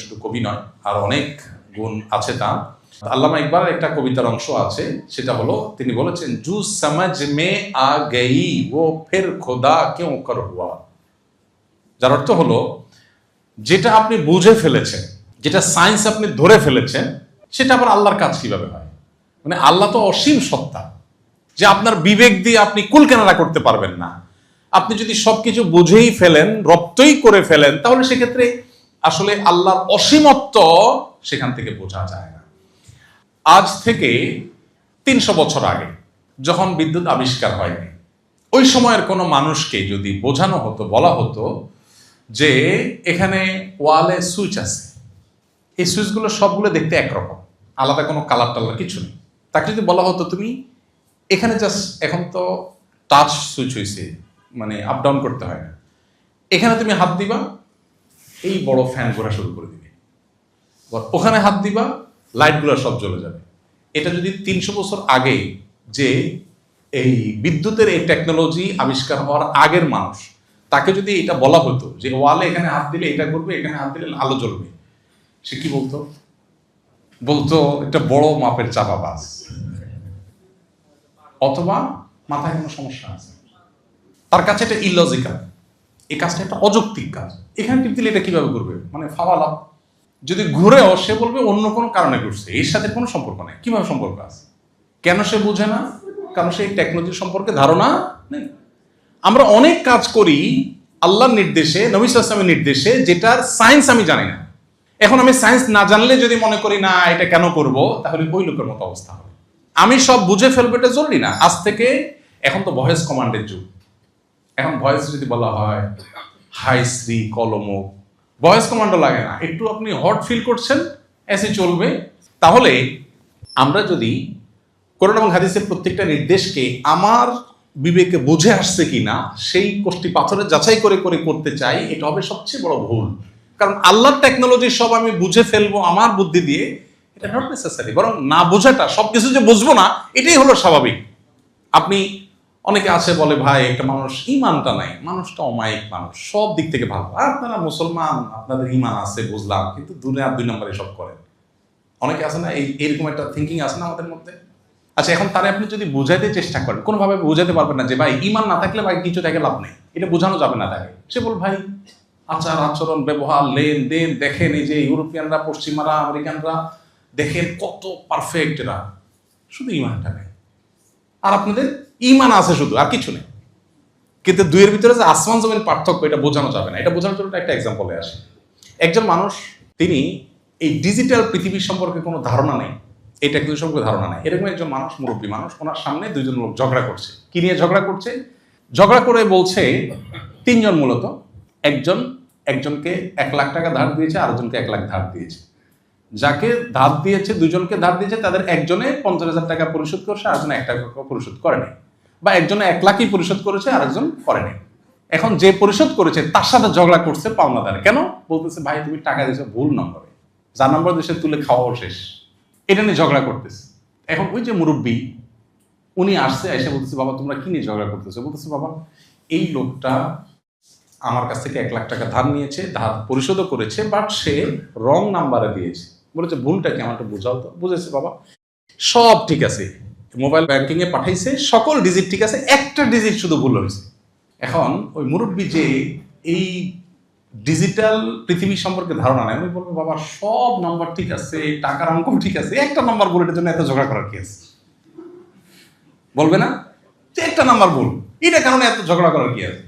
শুধু কবি নয়, আর অনেক গুণ আছে তার। আল্লামা ইকবালের একটা কবিতার অংশ আছে, সেটা হলো তিনি বলেছেন, জু সমঝ মে আ গই ও ফির খোদা কিউ কর হুয়া। যার অর্থ হলো, যেটা আপনি বুঝে ফেলেছেন, যেটা সায়েন্স আপনি ধরে ফেলেছেন, সেটা আবার আল্লাহর কাজ কিভাবে হয়। মানে আল্লাহ তো অসীম সত্তা, যে আপনার বিবেক দিয়ে আপনি কুল কেনারা করতে পারবেন না। আপনি যদি সবকিছু বুঝেই ফেলেন, রপ্তই করে ফেলেন, তাহলে সেক্ষেত্রে আসলে আল্লাহর অসীমত্ব সেখান থেকে বোঝা যায় না। আজ থেকে ৩০০ বছর আগে যখন বিদ্যুৎ আবিষ্কার হয়নি, ওই সময়ের কোনো মানুষকে যদি বোঝানো হতো, বলা হতো যে এখানে ওয়ালে সুইচ আছে, এই সুইচগুলো সবগুলো দেখতে একরকম, আলাদা কোনো কালার টালার কিছু নেই, তাকে যদি বলা হতো তুমি এখানে জাস্ট, এখন তো টাচ সুইচ হয়েছে, মানে আপ ডাউন করতে হয় না, এখানে তুমি হাত দিবা, এই বড় ফ্যান ঘোরা শুরু করে দিবে, ওখানে হাত দিবা, লাইটগুলো সব জ্বলে যাবে। এটা যদি ৩০০ বছর আগে, যে এই বিদ্যুতের এই টেকনোলজি আবিষ্কার হওয়ার আগের মানুষ, তাকে যদি এটা বলা হতো যে ওয়ালে এখানে হাত দিলে এটা করবে, এখানে হাত দিলে আলো জ্বলবে, সে কি বলতো? বলতো একটা বড় মাপের চাপাবাজ, অথবা মাথায় কোনো সমস্যা আছে। তার কাছে এটা ইলজিক্যাল, এই কাজটা একটা অযৌক্তিক কাজ, এখানে টিপ দিলে এটা কিভাবে করবে, মানে ফাওয়ালা। যদি ঘুরেও সে বলবে অন্য কোনো কারণে ঘুরছে, এর সাথে কোনো সম্পর্ক নেই। কিভাবে সম্পর্ক আছে? কেন সে বুঝে না? কারণ সেই টেকনোলজি সম্পর্কে ধারণা নেই। আমরা অনেক কাজ করি আল্লাহর নির্দেশে, নবী সাল্লাল্লাহু আলাইহি ওয়াসাল্লামের নির্দেশে, যেটার সায়েন্স আমি জানি না। এখন আমি সায়েন্স না জানলে যদি মনে করি না এটা কেন করব, তাহলে ওই লোকের মতো অবস্থা হবে। আমি সব বুঝে ফেলবো এটা জরুরি না। আজ থেকে, এখন তো ভয়েস কমান্ডের যুগ, এখন ভয়েস যদি বলা হয় হাই শ্রী কলমক, ভয়েস কমান্ডও লাগে না, একটু আপনি হট ফিল করছেন, এসে চলবে। তাহলে আমরা যদি কোরআন এবং হাদিসের প্রত্যেকটা নির্দেশকে আমার বিবেকে বুঝে আসছে কিনা সেই কোষ্টি পাথরে যাচাই করে করে করতে চাই, এটা হবে সবচেয়ে বড় ভুল। কারণ আল্লাহর টেকনোলজি সব আমি বুঝে ফেলবো আমার বুদ্ধি দিয়ে, এটা নট নেসেসারি। বরং না বোঝাটা, সবকিছু যে বুঝবো না, এটাই হলো স্বাভাবিক। আপনি, অনেকে আছে বলে ভাই একটা মানুষ ইমানটা নাই, মানুষটা অমায়িক মানুষ, সব দিক থেকে ভালো, আপনারা মুসলমান, আপনাদের ইমান আছে বুঝলাম, কিন্তু দুই নম্বরে সব করেন। অনেকে আছে না, এইরকম একটা থিঙ্কিং আছে না আমাদের মধ্যে। আচ্ছা, এখন তারা আপনি যদি বুঝাইতে চেষ্টা করেন, কোনোভাবে বুঝাতে পারবেন না যে ভাই ইমান না থাকলে ভাই কিছু থেকে লাভ নেই, এটা বোঝানো যাবে না তাকে। সে বল ভাই আচার আচরণ ব্যবহার লেনদেন দেখেন, এই যে ইউরোপিয়ানরা, পশ্চিমারা, আমেরিকানরা দেখেন কত পারফেক্ট, এরা শুধু ইমানটা নেই, আর আপনাদের ইমান আছে শুধু, আর কিছু নেই। কিন্তু দুইয়ের ভিতরে যে আসমান জমিন পার্থক্য, এটা বোঝানো যাবে না। এটা বোঝানোর জন্য একটা এক্সাম্পলে আসে। একজন মানুষ, তিনি এই ডিজিটাল পৃথিবীর সম্পর্কে কোনো ধারণা নেই, এই টেকনোলজি সম্পর্কে ধারণা নেই, এরকম একজন মানুষ, মুরব্বী মানুষ, ওনার সামনে দুইজন লোক ঝগড়া করছে। কি নিয়ে ঝগড়া করছে? ঝগড়া করে বলছে, তিনজন মূলত, একজনকে 1 লাখ টাকা ধার দিয়েছে, আরেকজনকে 1 লাখ ধার দিয়েছে। যাকে ধার দিয়েছে, দুজনকে ধার দিয়েছে, তাদের একজনে 50,000 টাকা পরিশোধ করছে, আরেকজনে 1 টাকা পরিশোধ করেনি, বা একজনে 1 লাখই পরিশোধ করেছে, আরেকজন করেনি। এখন যে পরিশোধ করেছে তার সাথে ঝগড়া করছে পাওনাদারে। কেন? বলতেছে ভাই তুমি টাকা দিয়েছো ভুল নম্বরে, যার নম্বর দেশে তুলে খাওয়াও শেষ, এটা নিয়ে ঝগড়া করতেছে। এখন ওই যে মুরব্বী, উনি আসছে, এসে বলতেছে বাবা তোমরা কি নিয়ে ঝগড়া করতেছো? বলতেছে বাবা এই লোকটা আমার কাছ থেকে 1 লাখ টাকা ধার নিয়েছে, ধার পরিশোধও করেছে, বাট সে রং নাম্বারে দিয়েছে। বলেছে ভুলটা কি, আমারটা বোঝাও তো। বুঝেছে বাবা, সব ঠিক আছে, মোবাইল ব্যাংকিং এ পাঠাইছে, সকল ডিজিট ঠিক আছে, একটা ডিজিট শুধু ভুল হয়েছে। এখন ওই মুরব্বী যে এই ডিজিটাল পৃথিবী সম্পর্কে ধারণা নেই, আমি বলবো বাবা সব নাম্বার ঠিক আছে, টাকার অঙ্ক ঠিক আছে, একটা নাম্বার ভুল, এটার জন্য এত ঝগড়া করার কি আছে? বলবে না যে একটা নাম্বার ভুল, এটা কারণে এত ঝগড়া করার কি আছে?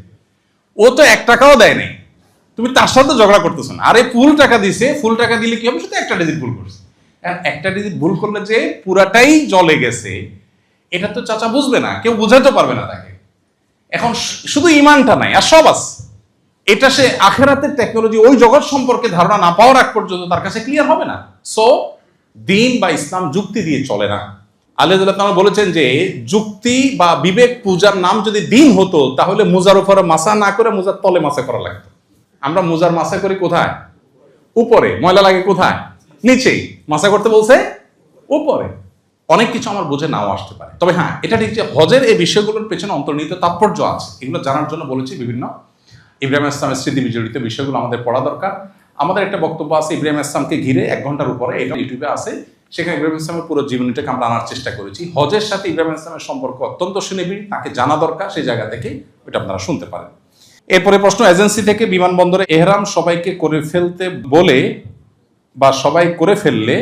ও তো 1 টাকাও দেয় নাই, তুমি তার সাথে ঝগড়া করতেছো না। আরে ফুল টাকা দিছে, ফুল টাকা দিলে কি হবে? শুধু একটা ডিজিট ভুল করছে। একটা ডিজিট ভুল করলে যে পুরাটাই জলে গেছে, এটা তো চাচা বুঝবে না, কেউ বুঝাতে পারবে না তাকে। এখন শুধু ইমানটা নাই, আর সব আছে। এটা সে আখেরাতের টেকনোলজি, ওই জগৎ সম্পর্কে ধারণা না পাওয়ার আগ পর্যন্ত তার কাছে ক্লিয়ার হবে না। সো দিন বা ইসলাম যুক্তি দিয়ে চলে না। আল্লাহ বলেছেন যে যুক্তি বা বিবেক পূজার নাম যদি দিন হতো, তাহলে মোজার উপরে মাসা না করে মোজার তলে মাসা করা লাগতো। আমরা মোজার মাসা করি কোথায়? উপরে। ময়লা লাগে কোথায়? নিচেই। মাসা করতে বলছে উপরে। অনেক কিছু আমার বুঝে নাও আসতে পারে, তবে হ্যাঁ এটা ঠিক যে হজের এই বিষয়গুলোর পেছনে অন্তর্নিহিত তাৎপর্য আছে, এগুলো জানার জন্য বলেছি বিভিন্ন ইব্রাহিম ইসলামের স্মৃতি বিজড়িত বিষয়গুলো আমাদের পড়া দরকার। আমাদের একটা বক্তব্য আছে ইব্রাহিম ইসলামকে ঘিরে 1 ঘন্টার উপরে, এটা ইউটিউবে আছে। সেখানে ইব্রাহিম ইসলামের পুরো জীবনীটাকে আমরা আনার চেষ্টা করেছি। হজের সাথে ইব্রাহিম ইসলামের সম্পর্ক অত্যন্ত সুনিবিড়, তাকে জানা দরকার, সেই জায়গা থেকে ওইটা আপনারা শুনতে পারেন। এরপরে প্রশ্ন, এজেন্সি থেকে বিমানবন্দরে এহরাম সবাইকে করে ফেলতে বলে বা সবাই করে ফেললে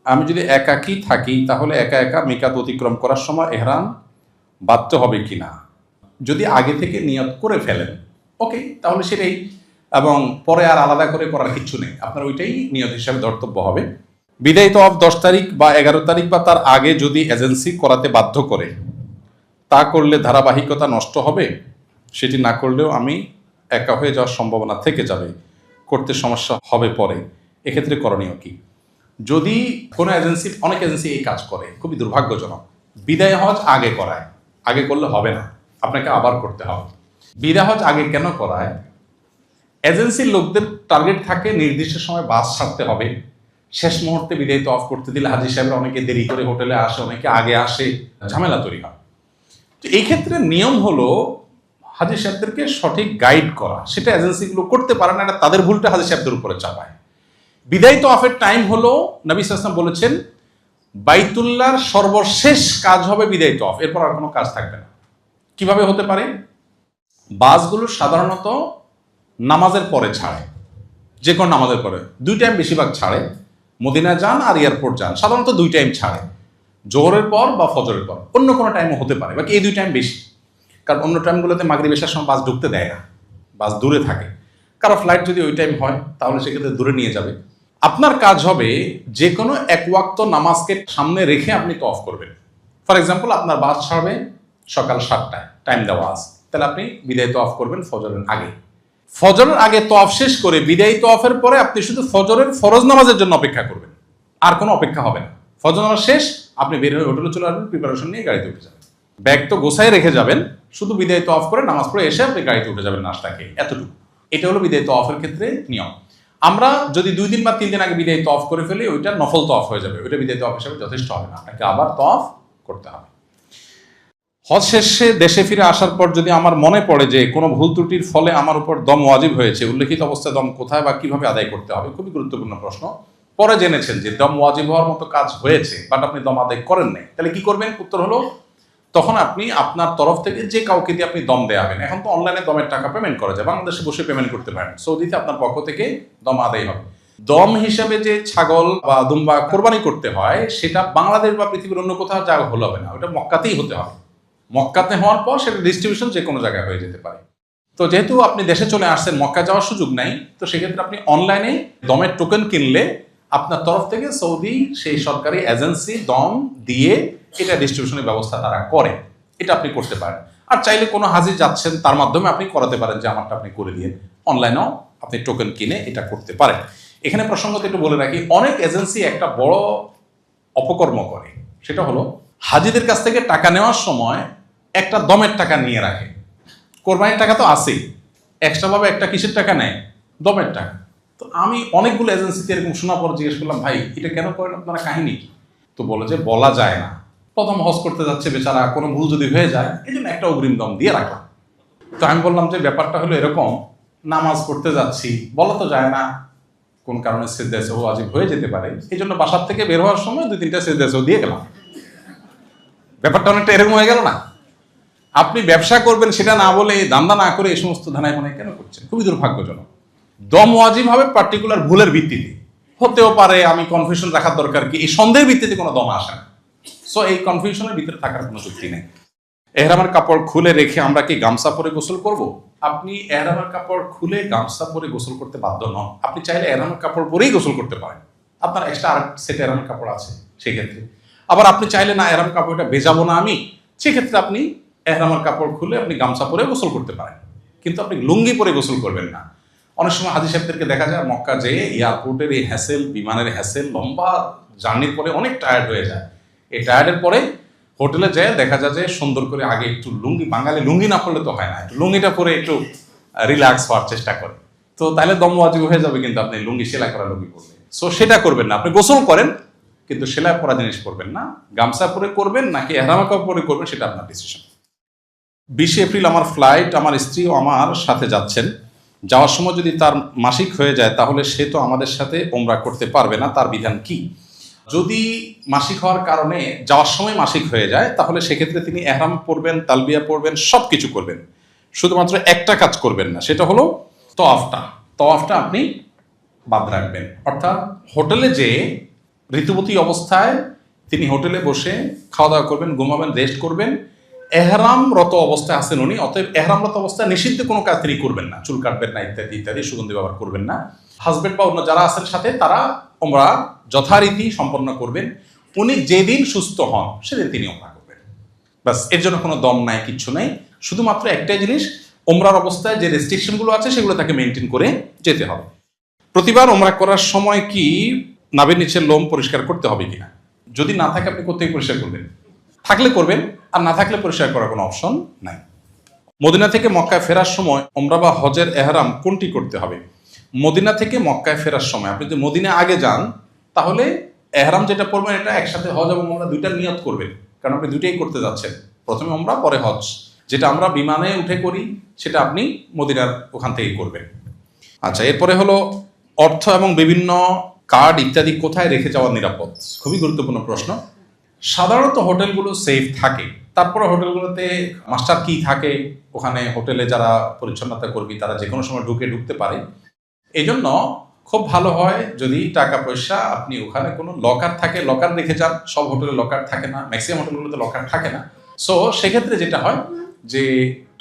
আমি যদি একাকী থাকি তাহলে একা একা মিকাত অতিক্রম করার সময় এহরাম বাঁধতে হবে কিনা? যদি আগে থেকে নিয়ত করে ফেলেন ওকে, তাহলে সেটাই, এবং পরে আর আলাদা করে করার কিছু নেই, আপনার ওইটাই নিয়ত হিসাবে ধর্তব্য হবে। বিদায় তওয়াফ 10 তারিখ বা 11 তারিখ বা তার আগে যদি এজেন্সি করাতে বাধ্য করে, তা করলে ধারাবাহিকতা নষ্ট হবে? সেটি না করলেও আমি একা হয়ে যাওয়ার সম্ভাবনা থেকে যাবে, করতে সমস্যা হবে পরে, এক্ষেত্রে করণীয় কি? যদি কোনো এজেন্সি, অনেক এজেন্সি এই কাজ করে, খুবই দুর্ভাগ্যজনক, বিদায় হজ আগে করায়, আগে করলে হবে না, আপনাকে আবার করতে হবে। বিদায় হজ আগে কেন করায়? এজেন্সির লোকদের টার্গেট থাকে নির্দিষ্ট সময় বাস ছাড়তে হবে, শেষ মুহূর্তে বিদায় তওয়াফ করতে দিলে হাজী সাহেবরা অনেকে দেরি করে হোটেলে আসে, অনেকে আগে আসে, ঝামেলা তৈরি হয়। তো এই ক্ষেত্রে নিয়ম হলো হাজী সাহেবদেরকে সঠিক গাইড করা, সেটা এজেন্সিগুলো করতে পারে না, এটা তাদের ভুলটা হাজী সাহেবদের উপরে চাপায়। বিদায় তওয়াফের টাইম হলো, নবী সাল্লাল্লাহু আলাইহি ওয়াসাল্লাম বলেছেন বাইতুল্লাহর সর্বশেষ কাজ হবে বিদায় তওয়াফ, এরপর আর কোনো কাজ থাকবে না। কিভাবে হতে পারে? বাসগুলো সাধারণত নামাজের পরে ছাড়ে, যে কোনো নামাজের পরে 2 টাইম বেশিরভাগ ছাড়ে, মদিনা যান আর এয়ারপোর্ট যান, সাধারণত 2 টাইম ছাড়ে, জোহরের পর বা ফজরের পর, অন্য কোনো টাইমও হতে পারে, বাকি এই 2 টাইম বেশি। কারণ অন্য টাইমগুলোতে মাগরিব এশার সময় বাস ঢুকতে দেয় না, বাস দূরে থাকে। কারো ফ্লাইট যদি ওই টাইম হয় তাহলে সেক্ষেত্রে দূরে নিয়ে যাবে। আপনার কাজ হবে যে কোনো এক ওয়াক্ত নামাজকে সামনে রেখে আপনি তওয়াফ করবেন। ফর এক্সাম্পল, আপনার বাস ছাড়বে সকাল 7টায়, টাইম দেওয়া আছে, তাহলে আপনি বিদায় তওয়াফ করবেন ফজরের আগে। ফজরের আগে তওয়াফ শেষ করে বিদায়ী তওয়াফের পরে আপনি শুধু ফজরের ফরজ নামাজের জন্য অপেক্ষা করবেন, আর কোনো অপেক্ষা হবে না। ফজর নামাজ শেষ, আপনি বের হয়ে হোটেলে চলে আসবেন, প্রিপারেশন নিয়ে গাড়িতে উঠে যাবেন, ব্যাগ তো গোছায় রেখে যাবেন, শুধু বিদায়ী তওয়াফ করে নামাজ পড়ে এসে আপনি গাড়িতে উঠে যাবেন নাস্তা খেয়ে, এতটুকু। এটা হলো বিদায়ী তওয়াফের ক্ষেত্রে নিয়ম। আমরা যদি 2 দিন বা 3 দিন আগে বিদায়ী তওয়াফ করে ফেলি, ওইটা নফল তওয়াফ হয়ে যাবে, ওইটা বিদায়ী তওয়াফ হিসেবে যথেষ্ট হবে না, আপনাকে আবার তওয়াফ করতে হবে। হজ শেষে দেশে ফিরে আসার পর যদি আমার মনে পড়ে যে কোনো ভুল ত্রুটির ফলে আমার উপর দম ওয়াজিব হয়েছে, উল্লেখিত অবস্থায় দম কোথায় বা কিভাবে আদায় করতে হবে? খুবই গুরুত্বপূর্ণ প্রশ্ন। পরে জেনেছেন যে দম ওয়াজিব হওয়ার মতো কাজ হয়েছে, বাট আপনি দম আদায় করেন নাই, তাহলে কি করবেন? উত্তর হলো, তখন আপনি আপনার তরফ থেকে যে কাউকে দিয়ে আপনি দম দেওয়াবেন। এখন তো অনলাইনে দমের টাকা পেমেন্ট করা যায়, বাংলাদেশে বসে পেমেন্ট করতে পারেন, সৌদিতে আপনার পক্ষ থেকে দম আদায় হবে। দম হিসাবে যে ছাগল বা দুম্বা কোরবানি করতে হয়, সেটা বাংলাদেশ বা পৃথিবীর অন্য কোথাও যা হলো হবে না, ওটা মক্কাতেই হতে হবে। মক্কাতে হওয়ার পর সেটা ডিস্ট্রিবিউশন যে কোনো জায়গায় হয়ে যেতে পারে। তো যেহেতু আপনি দেশে চলে আসছেন, মক্কা যাওয়ার সুযোগ নাই, তো সেক্ষেত্রে আপনি অনলাইনে দমের টোকেন কিনলে আপনার তরফ থেকে সৌদি সেই সরকারি এজেন্সি দম দিয়ে এটা ডিস্ট্রিবিউশনের ব্যবস্থা তারা করে, এটা আপনি করতে পারেন। আর চাইলে কোনো হাজি যাচ্ছেন, তার মাধ্যমে আপনি করাতে পারেন যে আমারটা আপনি করে দিয়ে, অনলাইনেও আপনি টোকেন কিনে এটা করতে পারেন। এখানে প্রসঙ্গত একটু বলে রাখি, অনেক এজেন্সি একটা বড় অপকর্ম করে, সেটা হলো হাজিদের কাছ থেকে টাকা নেওয়ার সময় একটা দমের টাকা নিয়ে রাখে। কোরবানির টাকা তো আছেই, এক্সট্রাভাবে একটা কিসের টাকা নেয়? দমের টাকা। তো আমি অনেকগুলো এজেন্সিতে এরকম শোনার পর জিজ্ঞেস করলাম, ভাই এটা কেন করেন আপনারা, কাহিনী কি? তো বলে যে বলা যায় না, প্রথম হজ করতে যাচ্ছে বেচারা, কোনো ভুল যদি হয়ে যায় এই জন্য একটা অগ্রিম দম দিয়ে রাখলাম। তো আমি বললাম যে ব্যাপারটা হলো এরকম, নামাজ পড়তে যাচ্ছি, বলা তো যায় না, কোন কারণে সিজদা সাহু ওয়াজিব হয়ে যেতে পারে, এই জন্য বাসার থেকে বের হওয়ার সময় 2-3টা সিজদা সাহু দিয়ে গেলাম। ব্যাপারটা অনেকটা এরকম হয়ে গেল না? আপনি ব্যবসা করবেন সেটা না বলে, দান্দা না করে এই সমস্ত ধানায় মনে কেন করছেন? খুবই দুর্ভাগ্যজনক। দম ওয়াজিব হবে পার্টিকুলার ভুলের ভিত্তিতে, হতেও পারে আমি কনফিউশন রাখার দরকার কি, এই সন্দেহের ভিত্তিতে কোনো দম আসে না। সো এই কনফিউশনের ভিতরে থাকার কোনো যুক্তি নেই। এহরামের কাপড় খুলে রেখে আমরা কি গামছা পরে গোসল করব? আপনি এহরামের কাপড় খুলে গামছা পরে গোসল করতে বাধ্য নন, আপনি চাইলে এহরামের কাপড় পরেই গোসল করতে পারেন, আপনার এক্সট্রা আর সেট এহরামের কাপড় আছে সেক্ষেত্রে। আবার আপনি চাইলে না এহরাম কাপড়টা ভেজাবো না আমি, সেক্ষেত্রে আপনি এহরামের কাপড় খুলে আপনি গামছা পরে গোসল করতে পারেন, কিন্তু আপনি লুঙ্গি পরে গোসল করবেন না। অনেক সময় হাজী সাহেবদেরকে দেখা যায় মক্কা যেয়ে এয়ারপোর্টের এই হ্যাসেল, বিমানের হ্যাসেল, লম্বা জার্নির পরে অনেক টায়ার্ড হয়ে যায়, এই টায়ার্ডের পরে হোটেলে যেয়ে দেখা যায় যে সুন্দর করে আগে একটু লুঙ্গি, বাঙালি লুঙ্গি না পড়লে তো হয় না, একটু লুঙ্গিটা পরে একটু রিল্যাক্স হওয়ার চেষ্টা করে, তো তাহলে দম ওয়াজিব হয়ে যাবে কিন্তু আপনি লুঙ্গি সেলাই করা লুঙ্গি পরলে। সো সেটা করবেন না, আপনি গোসল করেন কিন্তু সেলাই পরা জিনিস করবেন না। গামছা পরে করবেন নাকি এহরাম কাপড় পরে করবেন সেটা আপনার ডিসিশন। 20 এপ্রিল আমার ফ্লাইট, আমার স্ত্রীও আমার সাথে যাচ্ছেন, যাওয়ার সময় যদি তার মাসিক হয়ে যায় তাহলে সে তো আমাদের সাথে ওমরা করতে পারবে না, তার বিধান কি? যদি মাসিক হওয়ার কারণে যাওয়ার সময় মাসিক হয়ে যায় তাহলে সেক্ষেত্রে তিনি এহরাম পরবেন, তালবিয়া পরবেন, সব কিছু করবেন, শুধুমাত্র একটা কাজ করবেন না, সেটা হলো তওয়াফটা আপনি বাদ রাখবেন। অর্থাৎ হোটেলে যে ঋতুবতী অবস্থায় তিনি হোটেলে বসে খাওয়া দাওয়া করবেন, ঘুমাবেন, রেস্ট করবেন, এহরামরত অবস্থায় আছেন উনি, অতএব এহরামরত অবস্থায় নিষিদ্ধ কোনো কাজ তিনি করবেন না, চুল কাটবেন না, ইত্যাদি ইত্যাদি, সুগন্ধি ব্যবহার করবেন না। হাজবেন্ড বা অন্য যারা আছেন সাথে তারা ওমরা যথারীতি সম্পন্ন করবেন। উনি যেদিন সুস্থ হন সেদিন তিনি ওমরা করবেন, বাস। এর জন্য কোনো দম নাই, কিচ্ছু নাই, শুধুমাত্র একটাই জিনিস, ওমরার অবস্থায় যে রেস্ট্রিকশনগুলো আছে সেগুলো তাকে মেনটেন করে যেতে হবে। প্রতিবার ওমরা করার সময় কি নাভির নিচের লোম পরিষ্কার করতে হবে কিনা? যদি না থাকে আপনি কোথায় পরিষ্কার করবেন? থাকলে করবেন, আর না থাকলে পরিষ্কার করার কোনো অপশন নাই। মদিনা থেকে মক্কায় ফেরার সময় ওমরা বা হজের এহরাম কোনটি করতে হবে? মদিনা থেকে মক্কায় ফেরার সময় আপনি যদি মদিনা আগে যান তাহলে এহরাম যেটা পড়বেন এটা একসাথে হজ এবং ওমরা দুইটার নিয়ত করবেন, কারণ আপনি দুইটাই করতে যাচ্ছেন, প্রথমে ওমরা পরে হজ। যেটা আমরা বিমানে উঠে করি সেটা আপনি মদিনার ওখান থেকেই করবেন। আচ্ছা, এরপরে হলো অর্থ এবং বিভিন্ন কার্ড ইত্যাদি কোথায় রেখে যাওয়া নিরাপদ? খুবই গুরুত্বপূর্ণ প্রশ্ন। সাধারণত হোটেলগুলো সেফ থাকে, তারপরে হোটেলগুলোতে মাস্টার কি থাকে, ওখানে হোটেলে যারা পরিচ্ছন্নতা কর্মী তারা যে কোনো সময় ঢুকতে পারে। এই জন্য খুব ভালো হয় যদি টাকা পয়সা আপনি ওখানে কোনো লকার থাকে, লকার রেখে যান। সব হোটেলে লকার থাকে না, ম্যাক্সিমাম হোটেলগুলোতে লকার থাকে না। সো সেক্ষেত্রে যেটা হয় যে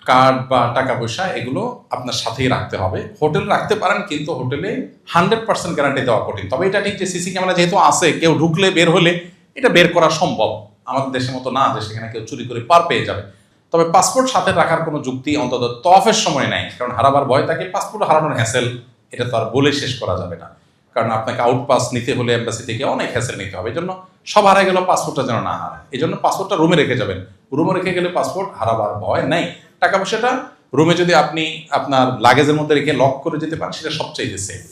কার্ড বা টাকা পয়সা এগুলো আপনার সাথেই রাখতে হবে। হোটেল রাখতে পারেন, কিন্তু হোটেলে 100% গ্যারান্টি দেওয়া কঠিন। তবে এটা ঠিক যে সিসি ক্যামেরা যেহেতু আছে, কেউ ঢুকলে বের হলে এটা বের করা সম্ভব। আমাদের দেশের মতো না যে সেখানে কেউ চুরি করে পার পেয়ে যাবে। তবে পাসপোর্ট সাথে রাখার কোনো যুক্তি অন্তত তওয়াফের সময় নাই, কারণ হারাবার ভয় থাকে। পাসপোর্ট হারানোর হ্যাসেল এটা তো আর বলে শেষ করা যাবে না, কারণ আপনাকে আউট পাস নিতে হলে এম্বাসি থেকে অনেক হ্যাসেল নিতে হবে। এই জন্য সব হারাই গেল, পাসপোর্টটা যেন না হারায়, এই জন্য পাসপোর্টটা রুমে রেখে যাবেন। রুমে রেখে গেলে পাসপোর্ট হারাবার ভয় নেই। টাকা পয়সাটা রুমে যদি আপনি আপনার লাগেজের মধ্যে রেখে লক করে যেতে পারেন সেটা সবচেয়ে সেফ,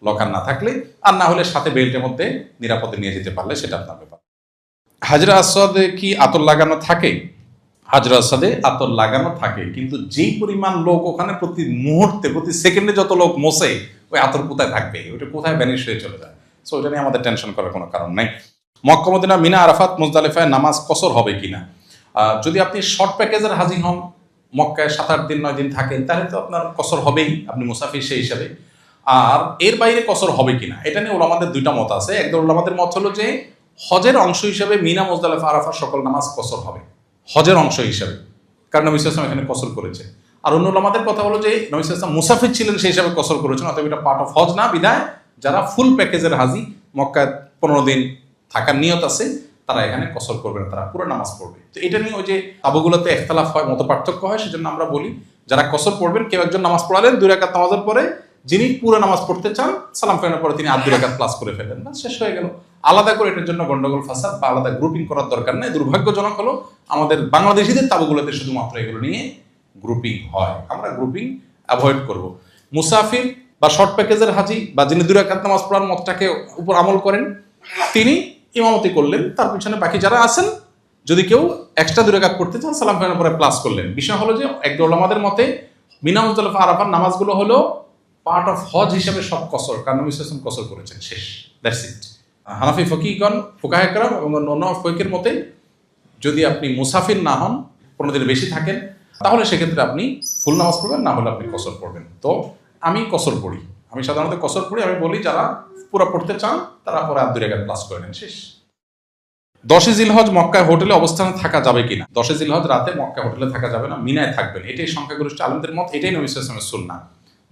লকার না থাকলে। আর না হলে সাথে বেল্টের মধ্যে নিরাপদে নিয়ে যেতে পারলে সেটা আপনার ব্যাপার। হাজরা আসওয়াদে কি আতর লাগানো থাকে? হাজরা আসওয়াদে আতর লাগানো থাকে, কিন্তু যেই পরিমাণ লোক ওখানে প্রতি মুহূর্তে প্রতি সেকেন্ডে যত লোক মোছে, ওই আতর কোথায় থাকবে, ওটা কোথায় ব্যানিশ হয়ে চলে যায়। সো ওটা নিয়ে আমাদের টেনশন করার কোনো কারণ নেই। মক্কা মদিনা মিনা আরাফাত মুজদালিফায় নামাজ কসর হবে কিনা? যদি আপনি শর্ট প্যাকেজের হাজি হন, মক্কায় 7-8 দিন 9 দিন থাকেন, তাহলে তো আপনার কসর হবেই, আপনি মুসাফির সেই হিসাবে। আর এর বাইরে কসর হবে কিনা এটা নিয়ে ওলামাদের দুইটা মত আছে। একদল ওলামাদের মত হলো যে হজের অংশ হিসেবে মিনা মুজদালিফা আরাফা সকল নামাজ কসর হবে, হজের অংশ হিসেবে, কারণ নবী সাল্লাল্লাহু আলাইহি ওয়াসাল্লাম এখানে কসর করেছে। আর অন্য ওলামাদের কথা হলো যে নবী সাল্লাল্লাহু আলাইহি ওয়াসাল্লাম মুসাফির ছিলেন সেই হিসাবে কসর করেছেন, অতএব এটা পার্ট অফ হজ না। বিধায় যারা ফুল প্যাকেজের হাজি, মক্কায় 15 দিন থাকার নিয়ত আছে, তারা এখানে কসর করবে না, তারা পুরো নামাজ পড়বে। তো এটা নিয়ে ওই যে তাবুগুলোতে ইখতিলাফ হয়, মত পার্থক্য হয়, সেজন্য আমরা বলি যারা কসর পড়বেন, কেউ একজন নামাজ পড়ালেন 2 রাকাত নামাজের পরে, যিনি পুরো নামাজ পড়তে চান সালাম ফেরানোর পরে তিনি 2 রাকাত প্লাস করে ফেলেন, বা শেষ হয়ে গেল। আলাদা করে এটার জন্য গন্ডগোল ফাসাদ বা আলাদা গ্রুপিং করার দরকার নেই। দুর্ভাগ্যজনক হলো আমাদের বাংলাদেশিদের তাবুগুলোতে শুধুমাত্র এগুলো নিয়ে গ্রুপিং হয়, আমরা গ্রুপিং অ্যাভয়েড করব। মুসাফির বা শর্ট প্যাকেজের হাজি বা যিনি 2 রাকাত নামাজ পড়ার মতটাকে উপর আমল করেন, তিনি ইমামতি করলেন, তার পিছনে বাকি যারা আছেন যদি কেউ এক্সট্রা 2 রাকাত পড়তে চান সালাম ফেরানোর পরে প্লাস করলেন। বিষয় হলো যে একদল ওলামাদের মতে মিনা মুজদালিফা আরাফার নামাজগুলো হলো পার্ট অফ হজ হিসেবে সব কসর, কারণ নবী সাল্লাল্লাহু আলাইহি ওয়াসাল্লাম কসর করেছেন, শেষ, দ্যাটস ইট। হানাফি ফকিহগণ, ফুকাহে কেরাম এবং অন্য ফকিহের মতে যদি আপনি মুসাফির না হন, 15 দিনের বেশি থাকেন, তাহলে সেক্ষেত্রে আপনি ফুল নামাজ পড়বেন, না হলে আপনি কসর পড়বেন। তো আমি কসর পড়ি, আমি সাধারণত কসর পড়ি। আমি বলি যারা পুরো পড়তে চান তারা পরে 2 রাকাত প্লাস করে নেন, শেষ। 10 জিলহজ মক্কায় হোটেলে অবস্থানে থাকা যাবে কিনা? 10 জিলহজ রাতে মক্কায় হোটেলে থাকা যাবে না, মিনায় থাকবেন, এটাই সংখ্যাগরিষ্ঠ আলেমদের মত, এটাই নবী সাল্লাল্লাহু আলাইহি ওয়াসাল্লামের সুন্নাহ।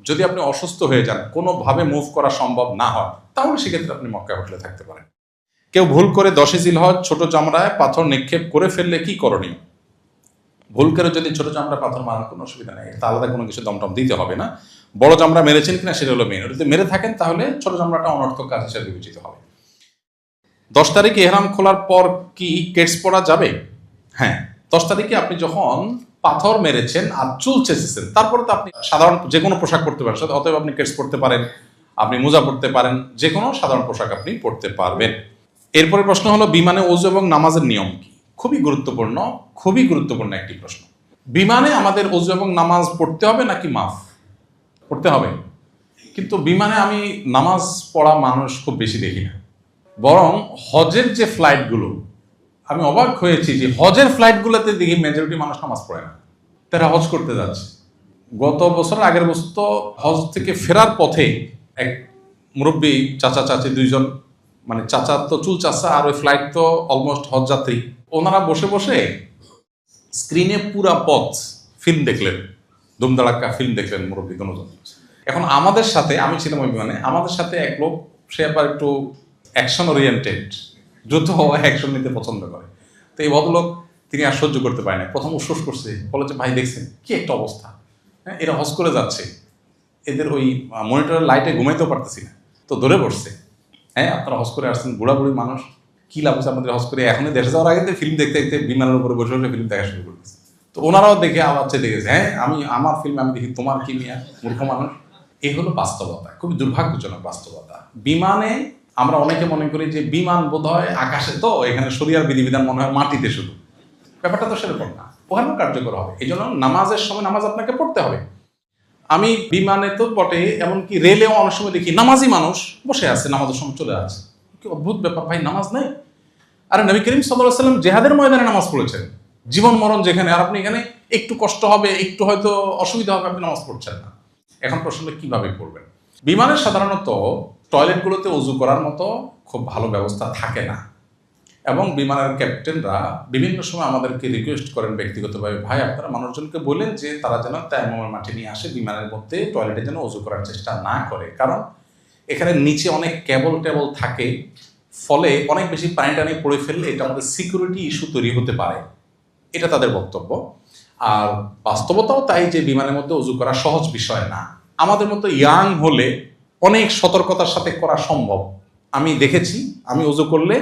যদি আপনি অসুস্থ হয়ে যান, কোনোভাবে মুভ করা সম্ভব না হয়, তাহলে সেক্ষেত্রে আপনি মক্কায় হোটেলে থাকতে পারেন। কেউ ভুল করে 10 জিলহজ ছোট চামড়ায় পাথর নিক্ষেপ করে ফেললে কি করণীয়? ভুল করে যদি ছোট চামড়া পাথর মারার কোনো অসুবিধা নেই, তা আলাদা কোনো কিছু দমটম দিতে হবে না। বড় চামড়া মেরেছেন কিনা সেটা হলো মেন। যদি মেরে থাকেন তাহলে ছোট চামড়াটা অনর্থক কাজ হিসেবে বিবেচিত হবে। 10 তারিখে ইহরাম খোলার পর কি কেটস পরা যাবে? হ্যাঁ, 10 তারিখে আপনি যখন পাথর মেরেছেন আর চুল চেঁচেছেন, তারপরে তো আপনি সাধারণ যে কোনো পোশাক পরতে পারেন, অতএব আপনি কেটস পরতে পারেন, আপনি মোজা পরতে পারেন, যে কোনো সাধারণ পোশাক আপনি পরতে পারবেন। এরপরে প্রশ্ন হলো বিমানে ওযু এবং নামাজের নিয়ম কি? খুবই গুরুত্বপূর্ণ একটি প্রশ্ন। বিমানে আমাদের ওযু এবং নামাজ পড়তে হবে নাকি মাফ? পড়তে হবে। কিন্তু বিমানে আমি নামাজ পড়া মানুষ খুব বেশি দেখি না, বরং হজের যে ফ্লাইটগুলো, আমি অবাক হয়েছি যে হজের ফ্লাইটগুলোতে দেখি মেজরিটি মানুষ নামাজ পড়ে না। তারা হজ করতে যাচ্ছে। গত বছর আগের বছর তো হজ থেকে ফেরার পথে এক মুরব্বী চাচা চাচি দুইজন, মানে চাচা তো চুল চাচা আর ওই ফ্লাইট তো অলমোস্ট হজ যাত্রী, ওনারা বসে বসে স্ক্রিনে পুরা পথ ফিল্ম দেখলেন, ধুমধাড়াক্কা ফিল্ম দেখলেন মুরব্বী দুজন। এখন আমাদের সাথে, আমি ছিলাম ওই বিমানে, আমাদের সাথে এক লোক, সে আবার একটু অ্যাকশন ওরিয়েন্টেড, দ্রুত অ্যাকশন নিতে পছন্দ করে। তো এই ভদ্রলোক তিনি আর সহ্য করতে পারেন না, প্রথম উৎসুস করছে, বলে যে ভাই দেখছেন কি একটা অবস্থা, হ্যাঁ এরা হজ করে যাচ্ছে, এদের ওই মনিটরের লাইটে ঘুমাইতেও পারতেছি না, তো ধরে বসছে, হ্যাঁ আপনারা হজ করে আসছেন, বুড়া বুড়ি মানুষ, কি লাভ হচ্ছে আমাদের হজ করে, এখনই দেশে যাওয়ার আগে ফিল্ম দেখতে দেখতে বিমানের উপরে বসে বসে ফিল্ম দেখা শুরু করেছে। তো ওনারাও দেখে আবার চেয়ে দেখেছে, হ্যাঁ আমি আমার ফিল্ম আমি দেখি, তোমার কি মিয়া মূর্খ মানুষ। এই হলো বাস্তবতা, খুবই দুর্ভাগ্যজনক বাস্তবতা। বিমানে আমরা অনেকে মনে করি যে বিমান বোধ হয় আকাশে, তো এখানে শরিয়ার বিধিবিধান মনে হয় মাটিতে শুধু, ব্যাপারটা তো সেরকম না, ওখানেও কার্যকর হবে। এই জন্য নামাজের সময় নামাজ আপনাকে পড়তে হবে। আমি বিমানে তো বটে, এমনকি রেলেও অনেক সময় দেখি নামাজি মানুষ বসে আছে, নামাজের সময় চলে আছে, কি অদ্ভুত ব্যাপার ভাই, নামাজ নাই। আরে নবী করিম সাল্লাল্লাহু আলাইহি ওয়াসাল্লাম জেহাদের ময়দানে নামাজ পড়েছেন, জীবন মরণ যেখানে, আর আপনি এখানে একটু কষ্ট হবে, একটু হয়তো অসুবিধা হবে, আপনি নামাজ পড়ছেন না। এখন প্রশ্ন কিভাবে করবেন? বিমানে সাধারণত টয়লেটগুলোতে ওযু করার মতো খুব ভালো ব্যবস্থা থাকে না, এবং বিমানের ক্যাপ্টেনরা বিভিন্ন সময় আমাদেরকে রিকোয়েস্ট করেন ব্যক্তিগতভাবে, ভাই আপনারা মানুষজনকে বলেন যে তারা যেন তায়াম্মুমের মাটি নিয়ে আসে, বিমানের মধ্যে টয়লেটে যেন ওযু করার চেষ্টা না করে, কারণ এখানে নিচে অনেক কেবল টেবল থাকে, ফলে অনেক বেশি পানি টানি পড়ে ফেললে এটা আমাদের সিকিউরিটি ইস্যু তৈরি হতে পারে, এটা তাদের বক্তব্য। আর বাস্তবতাও তাই যে বিমানের মধ্যে ওযু করা সহজ বিষয় না। আমাদের মতো ইয়াং হলে অনেক সতর্কতার সাথে করা সম্ভব। আমি দেখেছি, আমি ওযু করলে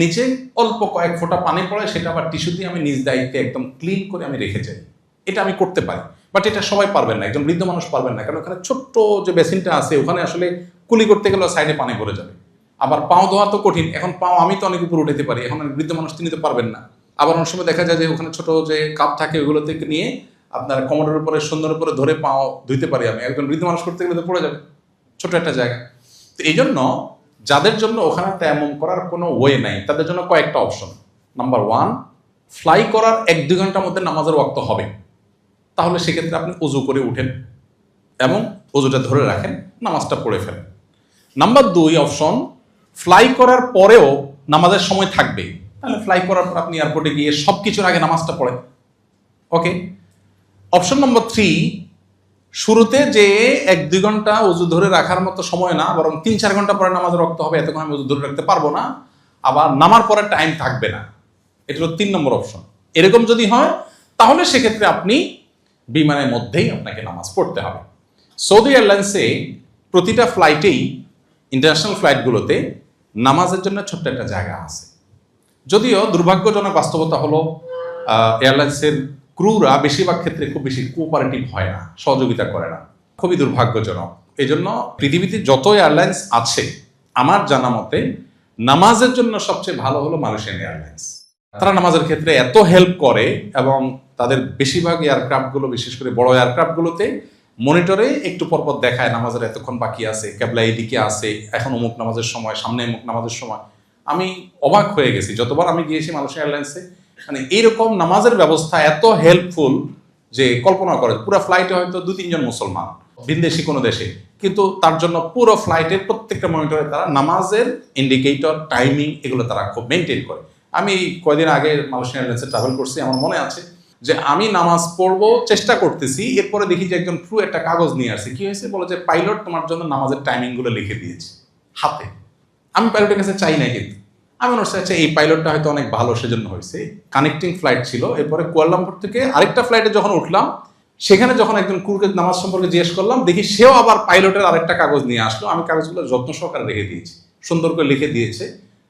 নিচে অল্প কয়েক ফোঁটা পানি পড়ে, সেটা আবার টিস্যু দিয়ে আমি নিজ দায়িত্বে একদম ক্লিন করে আমি রেখে যাই, এটা আমি করতে পারি। বাট এটা সবাই পারবেন না, একজন বৃদ্ধ মানুষ পারবেন না, কারণ ওখানে ছোট্ট যে বেসিনটা আছে ওখানে আসলে কুলি করতে গেলে সাইডে পানি ভরে যাবে। আবার পাও ধোয়া তো কঠিন, এখন পাও আমি তো অনেক উপর উঠাতে পারি, এখন বৃদ্ধ মানুষ তিনি তো পারবেন না। আবার অনেক সময় দেখা যায় যে ওখানে ছোট যে কাপ থাকে ওগুলো থেকে নিয়ে আপনার কোমরের উপরে সুন্দর উপরে ধরে পাও ধুইতে পারি আমি, একজন বৃদ্ধ মানুষ করতে গেলে তো পড়ে যাবে, ছোট একটা জায়গা। তো এই জন্য যাদের জন্য ওখানে তায়াম্মুম করার কোনো ওয়ে নাই, তাদের জন্য কয়েকটা অপশন। নাম্বার 1, ফ্লাই করার 1-2 ঘন্টার মধ্যে নামাজের ওয়াক্ত হবে, তাহলে সেক্ষেত্রে আপনি ওযু করে উঠেন এবং ওযুটা ধরে রাখেন, নামাজটা পড়ে ফেলেন। নাম্বার 2 অপশন, ফ্লাই করার পরেও নামাজের সময় থাকবে, তাহলে ফ্লাই করার পর আপনি এয়ারপোর্টে গিয়ে সব কিছুর আগে নামাজটা পড়েন, ওকে। অপশন নম্বর 3, শুরুতে যে 1-2 ঘন্টা ওযু ধরে রাখার মতো সময় না, বরং 3-4 ঘন্টা পরে নামাজের ওয়াক্ত হবে, এতক্ষণ আমি ওযু ধরে রাখতে পারবো না, আবার নামার পরে টাইম থাকবে না, এটা হলো 3 নম্বর অপশন। এরকম যদি হয় তাহলে সেক্ষেত্রে আপনি বিমানের মধ্যেই আপনাকে নামাজ পড়তে হবে। সৌদি এয়ারলাইন্সে প্রতিটা ফ্লাইটেই, ইন্টারন্যাশনাল ফ্লাইটগুলোতে নামাজের জন্য ছোট্ট একটা জায়গা আছে। যদিও দুর্ভাগ্যজনক বাস্তবতা হলো এয়ারলাইন্সের ক্রুরা বেশিরভাগ ক্ষেত্রে খুব বেশি কোঅপারেটিভ হয় না, সহযোগিতা করে না, খুবই দুর্ভাগ্যজনক। এই জন্য পৃথিবীতে যত এয়ারলাইন্স আছে আমার জানা মতে নামাজের জন্য সবচেয়ে ভালো হলো মালয়েশিয়ান এয়ারলাইন্স। তারা নামাজের ক্ষেত্রে এত হেল্প করে, এবং তাদের বেশিরভাগ এয়ারক্রাফটগুলো, বিশেষ করে বড় এয়ারক্রাফটগুলোতে মনিটরে একটু পরপর দেখায় নামাজের এতক্ষণ বাকি আছে, ক্যাবলা এদিকে আছে, এখন অমুক নামাজের সময়, সামনে অমুক নামাজের সময়। আমি অবাক হয়ে গেছি যতবার আমি গিয়েছি মালয়েশিয়া এয়ারলাইন্সে, মানে এইরকম নামাজের ব্যবস্থা এত হেল্পফুল যে কল্পনা করে। পুরো ফ্লাইটে হয়তো 2-3 জন মুসলমান, ভিনদেশি কোনো দেশে, কিন্তু তার জন্য পুরো ফ্লাইটের প্রত্যেকটা মনিটরে তারা নামাজের ইন্ডিকেটর, টাইমিং এগুলো তারা খুব মেনটেন করে। আমি কয়েকদিন আগে মালয়েশিয়া এয়ারলাইন্সে ট্রাভেল করছি, আমার মনে আছে যে আমি নামাজ পড়বো চেষ্টা করতেছি, এরপরে দেখি যে একজন ক্রু একটা কাগজ নিয়ে আসছে। কি হয়েছে বলে যে পাইলট তোমার জন্য নামাজের টাইমিংগুলো লিখে দিয়েছে হাতে। আমি পাইলটের কাছে চাই না, কিন্তু আমি মনে হচ্ছে এই পাইলটটা হয়তো অনেক ভালো, সেজন্য হয়েছে। কানেক্টিং ফ্লাইট ছিল, এরপরে কুয়ালালামপুর থেকে আরেকটা ফ্লাইটে যখন উঠলাম, সেখানে যখন একজন ক্রুকে নামাজ সম্পর্কে জিজ্ঞেস করলাম, দেখি সেও আবার পাইলটের আরেকটা কাগজ নিয়ে আসলো। আমি কাগজগুলো যত্ন সহকারে রেখে দিয়েছি, সুন্দর করে লিখে দিয়েছে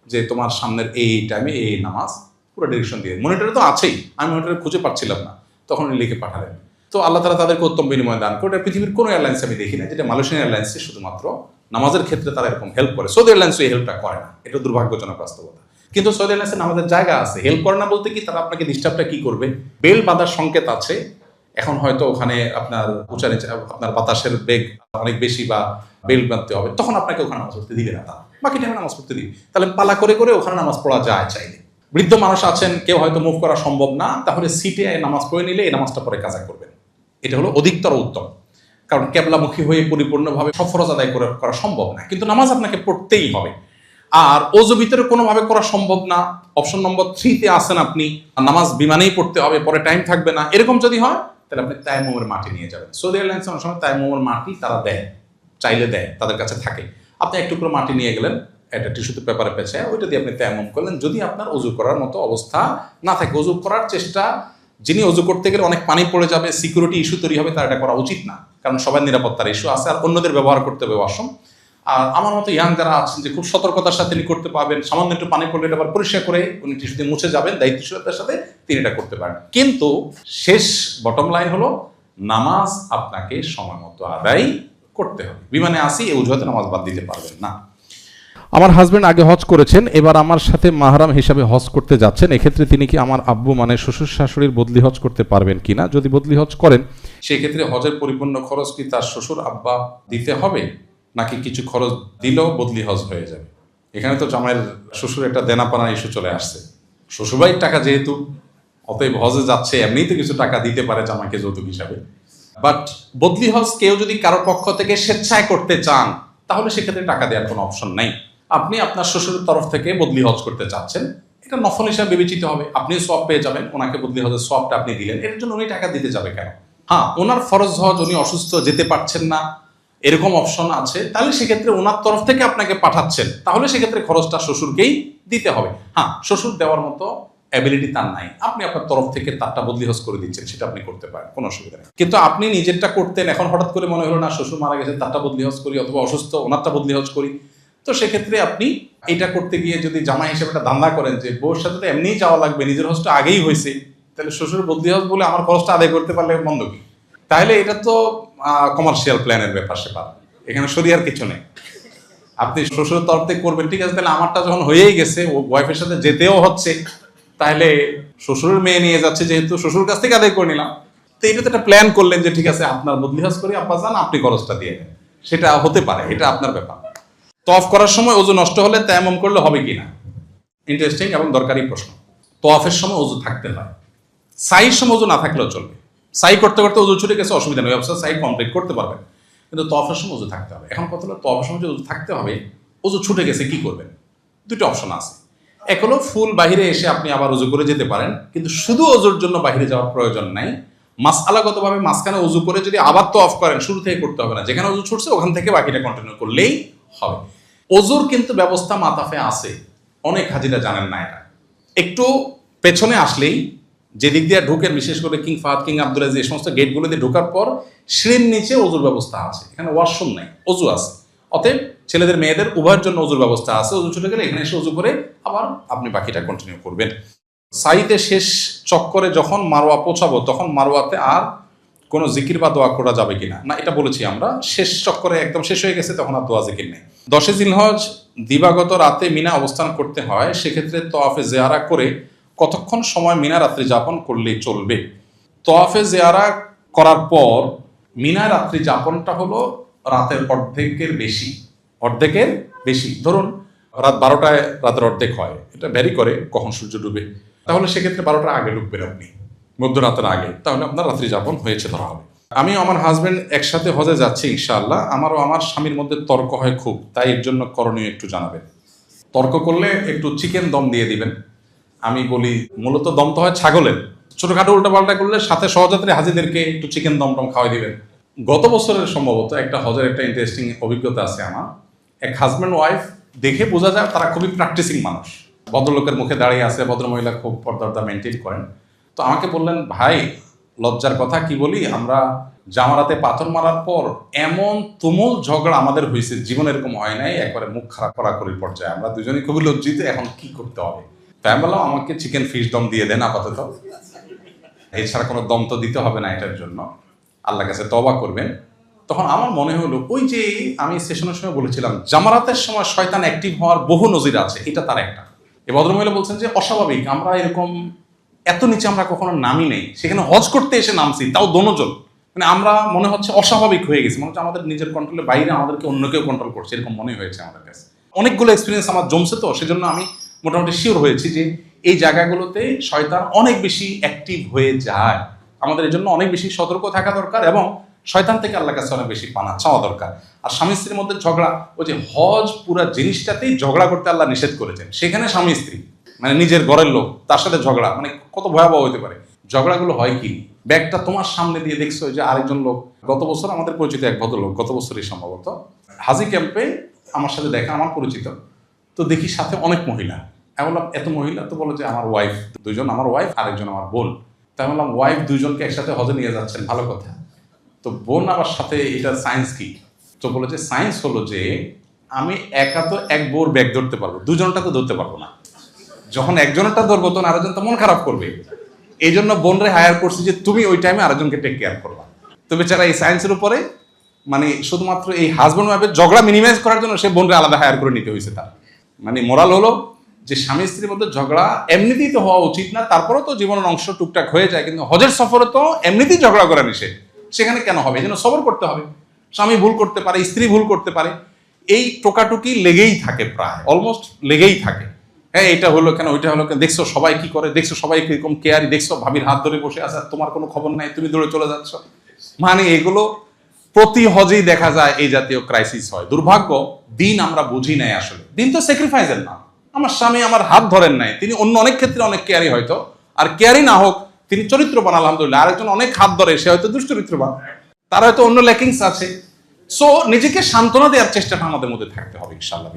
যে তোমার সামনের এই টাইমে এই নামাজ, পুরো ডিরেকশন দিয়ে। মনিটরে তো আছেই, আমি মনিটরে খুঁজে পাচ্ছিলাম না, তখন লিখে পাঠালেন। তো আল্লাহ তাআলা তাদেরকে উত্তম বিনিময় দান করে। পৃথিবীর কোনো এয়ারলাইন্স আমি দেখি না, যেটা মালয়েশিয়ান এয়ারলাইন্সে শুধুমাত্র নামাজের ক্ষেত্রে তারা এরকম হেল্প করে। সৌদি এয়ারলাইন্সও এই হেল্পটা করে না, এটা দুর্ভাগ্যজনক বাস্তবতা। কিন্তু সৌদি এয়ারলাইন্সে নামাজের জায়গা আছে, হেল্প করে না বলতে কি, তারা আপনাকে ডিস্টার্বটা কি করবে, বেল বাঁধার সংকেত আছে, এখন হয়তো ওখানে আপনার উঁচা নিচে আপনার বাতাসের বেগ অনেক বেশি বা বেল বাঁধতে হবে, তখন আপনাকে ওখানে নামাজ পড়তে দিবে না, তারা বাকি টাইমে নামাজ পড়তে দিবে। তাহলে পালা করে করে ওখানে নামাজ পড়া যায় চাইলে। বৃদ্ধ মানুষ আছেন, কেউ হয়তো মুভ করা সম্ভব না, তাহলে সিটে নামাজ পড়ে নিলে এই নামাজটা পরে কাজা করবেন, এটা হলো অধিকতর উত্তম। কারণ কেবলামুখী হয়ে পরিপূর্ণভাবে সব ফরজ আদায় করা সম্ভব না, কিন্তু নামাজ আপনাকে পড়তেই হবে। আর ওযু ভিতরে কোনোভাবে করা সম্ভব না, অপশন নম্বর 3-তে আসেন আপনি, নামাজ বিমানেই পড়তে হবে, পরে টাইম থাকবে না, এরকম যদি হয় তাহলে আপনি তায়াম্মুমের মাটি নিয়ে যাবেন। সৌদি এয়ারলাইন্স অনেক সময় তায়াম্মুমের মাটি তারা দেয়, চাইলে দেয়, তাদের কাছে থাকে। আপনি একটু করে মাটি নিয়ে গেলেন, একটা টিস্যুতে পেপারে পেঁচে ওইটা দিয়ে আপনি তায়াম্মুম করলেন। যদি আপনার ওযু করার মতো অবস্থা না থাকে, ওযু করার চেষ্টা, যিনি ওযু করতে গেলে অনেক পানি পড়ে যাবে, সিকিউরিটি ইস্যু তৈরি হবে, তার এটা করা উচিত না, কারণ সবার নিরাপত্তার ইস্যু আছে, আর অন্যদের ব্যবহার করতে হবে ওয়াশরুম। আর আমার মতো ইয়াং যারা আছেন যে খুব সতর্কতার সাথে তিনি করতে পারবেন, সামান্য একটু পানি পড়লে এটা আবার পরিষ্কার করে উনি টিস্যু দিয়ে মুছে যাবেন, দায়িত্বশীলতার সাথে তিনি এটা করতে পারেন। কিন্তু শেষ বটম লাইন হলো নামাজ আপনাকে সময় মতো আদায় করতে হবে। বিমানে আসি এই অজুহাতে নামাজ বাদ দিতে পারবেন না। আমার হাজবেন্ড আগে হজ করেছেন, এবার আমার সাথে মাহরাম হিসাবে হজ করতে যাচ্ছেন, এক্ষেত্রে তিনি কি আমার আব্বু মানে শ্বশুর শাশুড়ির বদলি হজ করতে পারবেন কিনা? যদি বদলি হজ করেন সেক্ষেত্রে হজের পরিপূর্ণ খরচ কি তার শ্বশুর আব্বা দিতে হবে, নাকি কিছু খরচ দিলেও বদলি হজ হয়ে যাবে? এখানে তো জামাইয়ের শ্বশুর একটা দেনাপানা ইস্যু চলে আসছে। শ্বশুরবাড়ির টাকা যেহেতু, অতএব হজে যাচ্ছে, এমনিই তো কিছু টাকা দিতে পারে জামাইকে যৌতুক হিসাবে। বাট বদলি হজ কেউ যদি কারো পক্ষ থেকে স্বেচ্ছায় করতে চান, তাহলে সেক্ষেত্রে টাকা দেওয়ার কোনো অপশন নাই। আপনি আপনার শ্বশুরের তরফ থেকে বদলি হজ করতে চাচ্ছেন, এটা নফল হিসাবে বিবেচিত হবে, আপনি সওয়াব পেয়ে যাবেন, ওনাকে বদলি হজের সওয়াবটা আপনি দিলেন, এর জন্য উনি টাকা দিতে যাবে কেন? হ্যাঁ, ওনার ফরজ হজ, উনি অসুস্থ, যেতে পারছেন না, এরকম অপশন আছে, তাহলে সেক্ষেত্রে ওনার তরফ থেকে আপনাকে পাঠাচ্ছেন, তাহলে সেক্ষেত্রে খরচটা শ্বশুরকেই দিতে হবে। হ্যাঁ, শ্বশুর দেওয়ার মতো অ্যাবিলিটি তার নাই, আপনি আপনার তরফ থেকে তারটা বদলি হজ করে দিচ্ছেন, সেটা আপনি করতে পারেন, কোনো অসুবিধা নেই। কিন্তু আপনি নিজেরটা করতেন, এখন হঠাৎ করে মনে হলো না শ্বশুর মারা গেছে, তারটা বদলি হজ করি, অথবা অসুস্থ ওনারটা বদলি হজ করি, তো সেক্ষেত্রে আপনি এটা করতে গিয়ে যদি জামাই হিসেবে একটা ধান্দা করেন যে বউর সাথে তো এমনিই যাওয়া লাগবে, নিজের হজটা আগেই হয়েছে, তাহলে শ্বশুর বদলি হজ বলে আমার খরচটা আদায় করতে পারলে মন্দ কি? তাহলে এটা তো কমার্শিয়াল প্ল্যানের ব্যাপার সেপার, এখানে শরিয়ার কিছু নেই। আপনি শ্বশুরের তরফ থেকে করবেন, ঠিক আছে, তাহলে আমারটা যখন হয়েই গেছে, ও ওয়াইফের সাথে যেতেও হচ্ছে, তাহলে শ্বশুরের মেয়ে নিয়ে যাচ্ছে যেহেতু, শ্বশুর কাছ থেকে আদায় করে নিলাম। তো এটা তো একটা প্ল্যান করলেন যে ঠিক আছে আপনার বদলি হজ করি, আব্বা যান, আপনি খরচটা দিয়ে দেন, সেটা হতে পারে, এটা আপনার ব্যাপার। তওয়াফ করার সময় ওযু নষ্ট হলে তায়াম্মুম করলে হবে কিনা, ইন্টারেস্টিং এবং দরকারি প্রশ্ন। তওয়াফের সময় ওযু থাকতে হয়, সাইর সময় ওযু না থাকলেও চলবে। সাই করতে করতে ওযু ছুটে গেছে, অসুবিধা নেই, অবশ্য সাই কমপ্লিট করতে পারবেন, কিন্তু তওয়াফের সময় ওযু থাকতে হবে। এখন কথা হলো তওয়াফের সময় যে ওযু থাকতে হবে, ওযু ছুটে গেছে কি করবেন? দুটো অপশন আছে। এক হলো ফুল বাহিরে এসে আপনি আবার ওযু করে যেতে পারেন, কিন্তু শুধু ওযুর জন্য বাহিরে যাওয়ার প্রয়োজন নাই। মাসআলাগতভাবে মাঝখানে ওযু করে যদি আবার তওয়াফ করেন, শুরু থেকে করতে হবে না, যেখানে ওযু ছুটছে ওখান থেকে বাকিটা কন্টিনিউ করলেই হবে। ওযুর কিন্তু ব্যবস্থা মাতাফে আছে, অনেক হাজিরা জানেন না এটা। একটু পেছনে আসলেই যেদিক দিয়ে ঢুকেন, বিশেষ করে কিং ফাহাদ, কিং আব্দুল আজিজ, এই সমস্ত গেটগুলো দিয়ে ঢোকার পর সিঁড়ির নিচে ওযুর ব্যবস্থা আছে, এখানে ওয়াশরুম নাই, ওযু আছে। অতএব ছেলেদের মেয়েদের উভয়ের জন্য ওযুর ব্যবস্থা আছে। ওযু ছুটে গেলে এখানে এসে ওযু করে আবার আপনি বাকিটা কন্টিনিউ করবেন। সাইতে শেষ চক্করে যখন মারওয়া পৌঁছাবো, তখন মারওয়াতে আর কোনো জিকির বা দোয়া করা যাবে কিনা? না, এটা বলেছি আমরা, শেষ চক্করে একদম শেষ হয়ে গেছে, তখন আর দোয়া জিকির নেই। 10 জিলহজ দিবাগত রাতে মিনা অবস্থান করতে হয়, সেক্ষেত্রে তওয়াফে জিয়ারা করে কতক্ষণ সময় মিনা রাত্রি যাপন করলেই চলবে? তওয়াফে জিয়ারা করার পর মিনা রাত্রি যাপনটা হলো রাতের অর্ধেকের বেশি। ধরুন রাত 12টায় রাতের অর্ধেক হয়, এটা ভ্যারি করে কখন সূর্য ডুবে, তাহলে সেক্ষেত্রে 12টার আগে ঢুকবেন আপনি, মধ্যরাতের আগে, তাহলে আপনার রাত্রি যাপন হয়েছে ধরা হবে। আমি আমার হাজবেন্ড একসাথে হজে যাচ্ছি ইনশাআল্লাহ, আমারও আমার স্বামীর মধ্যে তর্ক হয় খুব, তাই এর জন্য করণীয় একটু জানাবেন। তর্ক করলে একটু চিকেন দম দিয়ে দিবেন। আমি বলি মূলত দম তো হয় ছাগলের, ছোটখাটো উল্টাপাল্টা করলে সাথে সহযাত্রী হাজিদেরকে একটু চিকেন দম টম খাওয়াই দিবেন। গত বছরের সম্ভবত একটা হজের একটা ইন্টারেস্টিং অভিজ্ঞতা আছে আমার। এক হাজব্যান্ড ওয়াইফ, দেখে বোঝা যায় তারা খুবই প্র্যাকটিসিং মানুষ, ভদ্রলোকের মুখে দাঁড়িয়ে আছে, ভদ্রমহিলা খুব পর্দা মেনটেন করেন। তো আমাকে বললেন, ভাই লজ্জার কথা কি বলি, আমরা জামারাতে পাথর মারার পর এমন তুমুল ঝগড়া আমাদের হয়েছে, জীবন এরকম হয় নাই, একবারে মুখ খারাপ করাকরির পর্যায়ে, আমরা দুজনেই খুবই লজ্জিত, এখন কি করতে হবে? তাই আমি বললাম আমাকে চিকেন ফিশ দম দিয়ে দেন আপাতত, এছাড়া কোনো দম তো দিতে হবে না এটার জন্য, আল্লাহর কাছে তওবা করবেন। তখন আমার মনে হলো, ওই যে আমি সেশনের সময় বলেছিলাম জামারাতের সময় শয়তান অ্যাক্টিভ হওয়ার বহু নজির আছে, এটা তার একটা। এই ভদ্রমহিলা বলছেন যে অস্বাভাবিক, আমরা এরকম এত নিচে আমরা কখনো নামি নেই, সেখানে হজ করতে এসে নামছি, তাও দোনোজন। মানে আমরা মনে হচ্ছে অস্বাভাবিক হয়ে গেছি, মনে হচ্ছে আমাদের নিজের কন্ট্রোলের বাইরে আমাদেরকে অন্য কেউ কন্ট্রোল করছে, এরকম মনে হয়েছে আমাদের কাছে। অনেকগুলো এক্সপিরিয়েন্স আমার জমছে, তো সেজন্য আমি মোটামুটি শিওর হয়েছি যে এই জায়গাগুলোতে শয়তান অনেক বেশি অ্যাক্টিভ হয়ে যায়। আমাদের এর জন্য অনেক বেশি সতর্ক থাকা দরকার এবং শয়তান থেকে আল্লাহর কাছে অনেক বেশি পানা চাওয়া দরকার। আর স্বামী স্ত্রীর মধ্যে ঝগড়া, ওই যে হজ পুরা জিনিসটাতেই ঝগড়া করতে আল্লাহ নিষেধ করেছেন, সেখানে স্বামী স্ত্রী মানে নিজের ঘরের লোক তার সাথে ঝগড়া, মানে কত ভয়াবহ হতে পারে। ঝগড়াগুলো হয় কি, ব্যাগটা তোমার সামনে দিয়ে দেখছো যে আরেকজন লোক, গত বছর আমাদের পরিচিত এক ভদ্রলোক, গত বছরই সম্ভবত হাজি ক্যাম্পে আমার সাথে দেখা, আমার পরিচিত, তো দেখি সাথে অনেক মহিলা। আমি বললাম এত মহিলা, তো বলো যে আমার ওয়াইফ দুজন, আমার ওয়াইফ আরেকজন আমার বোন। তাই বললাম ওয়াইফ দুজনকে একসাথে হজে নিয়ে যাচ্ছেন, ভালো কথা, তো বোন আবার সাথে, এটা সায়েন্স কি? তো বলে যে সায়েন্স হলো যে আমি একা তো এক বোর ব্যাগ ধরতে পারবো, দুজনটা তো ধরতে পারবো না, যখন একজনটা ধরবো তখন আরেকজন তো মন খারাপ করবে, এই জন্য বোনরে হায়ার করছি যে তুমি ওই টাইমে আরেকজনকে টেক কেয়ার করবা। তো বেচারা এই সায়েন্সের উপরে মানে শুধুমাত্র এই হাজব্যান্ড ওয়াইফের ঝগড়া মিনিমাইজ করার জন্য সে বোনরে আলাদা হায়ার করে নিতে হয়েছে তার। মানে মোরাল হলো যে স্বামী স্ত্রীর মধ্যে ঝগড়া এমনিতেই তো হওয়া উচিত না, তারপরেও তো জীবনের অংশ টুকটাক হয়ে যায়, কিন্তু হজের সফরে তো এমনিতেই ঝগড়া করা নিষেধ, সেখানে কেন হবে? এই জন্য সবর করতে হবে। স্বামী ভুল করতে পারে, স্ত্রী ভুল করতে পারে, এই টোকাটুকি লেগেই থাকে, প্রায় অলমোস্ট লেগেই থাকে। হ্যাঁ এটা হলো কেন, ওইটা হলো কেন, দেখছো সবাই কি করে, দেখছো সবাই কিরকম কেয়ারি, দেখছো ভাবির হাত ধরে বসে আছে, তোমার কোনো খবর নাই, তুমি দৌড়ে চলে যাচ্ছ। মানে এগুলো প্রতি হজেই দেখা যায় এই জাতীয় ক্রাইসিস হয়। দুর্ভাগ্য, দিন আমরা বুঝি নাই আসলে। দিন তো স্যাক্রিফাইসের না। আমার স্বামী আমার হাত ধরেন নাই, তিনি অন্য অনেক ক্ষেত্রে অনেক কেয়ারি হয়তো, আর কেয়ারি না হোক তিনি চরিত্রবান আলহামদুলিল্লাহ। আরেকজন অনেক হাত ধরে, সে হয়তো দুশ্চরিত্রবান, তার হয়তো অন্য ল্যাকিংস আছে। সো নিজেকে সান্ত্বনা দেওয়ার চেষ্টাটা আমাদের মধ্যে থাকতে হবে ইনশাআল্লাহ।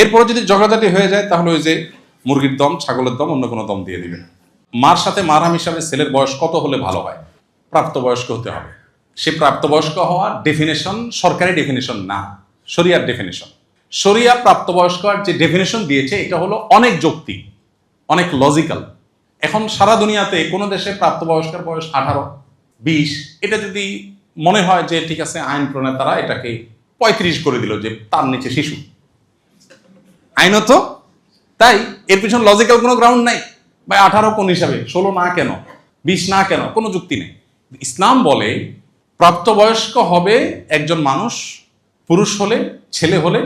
এরপরে যদি ঝগড়াঝাটি হয়ে যায় তাহলে ওই যে মুরগির দম, ছাগলের দম, অন্য কোনো দম দিয়ে দিবেন। মার সাথে মারহাম হিসাবে ছেলের বয়স কত হলে ভালো হয়? প্রাপ্তবয়স্ক হতে হবে। সে প্রাপ্তবয়স্ক হওয়ার ডেফিনেশন সরকারি ডেফিনেশন না, শরিয়ার ডেফিনেশন। শরিয়া প্রাপ্তবয়স্কর যে ডেফিনেশন দিয়েছে এটা হলো অনেক যৌক্তিক, অনেক লজিক্যাল। এখন সারা দুনিয়াতে কোনো দেশে প্রাপ্তবয়স্কের বয়স 18, 20, এটা যদি মনে হয় যে ঠিক আছে, আইন প্রণেতারা এটাকে 35 করে দিল যে তার নিচে শিশু, আইনত তাই এর পিছনে লজিক্যাল কোনো গ্রাউন্ড নাই। ভাই 18 কোন হিসাবে, 16 না কেন, 20 না কেন, কোনো যুক্তি নেই। ইসলাম বলে প্রাপ্তবয়স্ক হবে একজন মানুষ, পুরুষ হলে, ছেলে হলে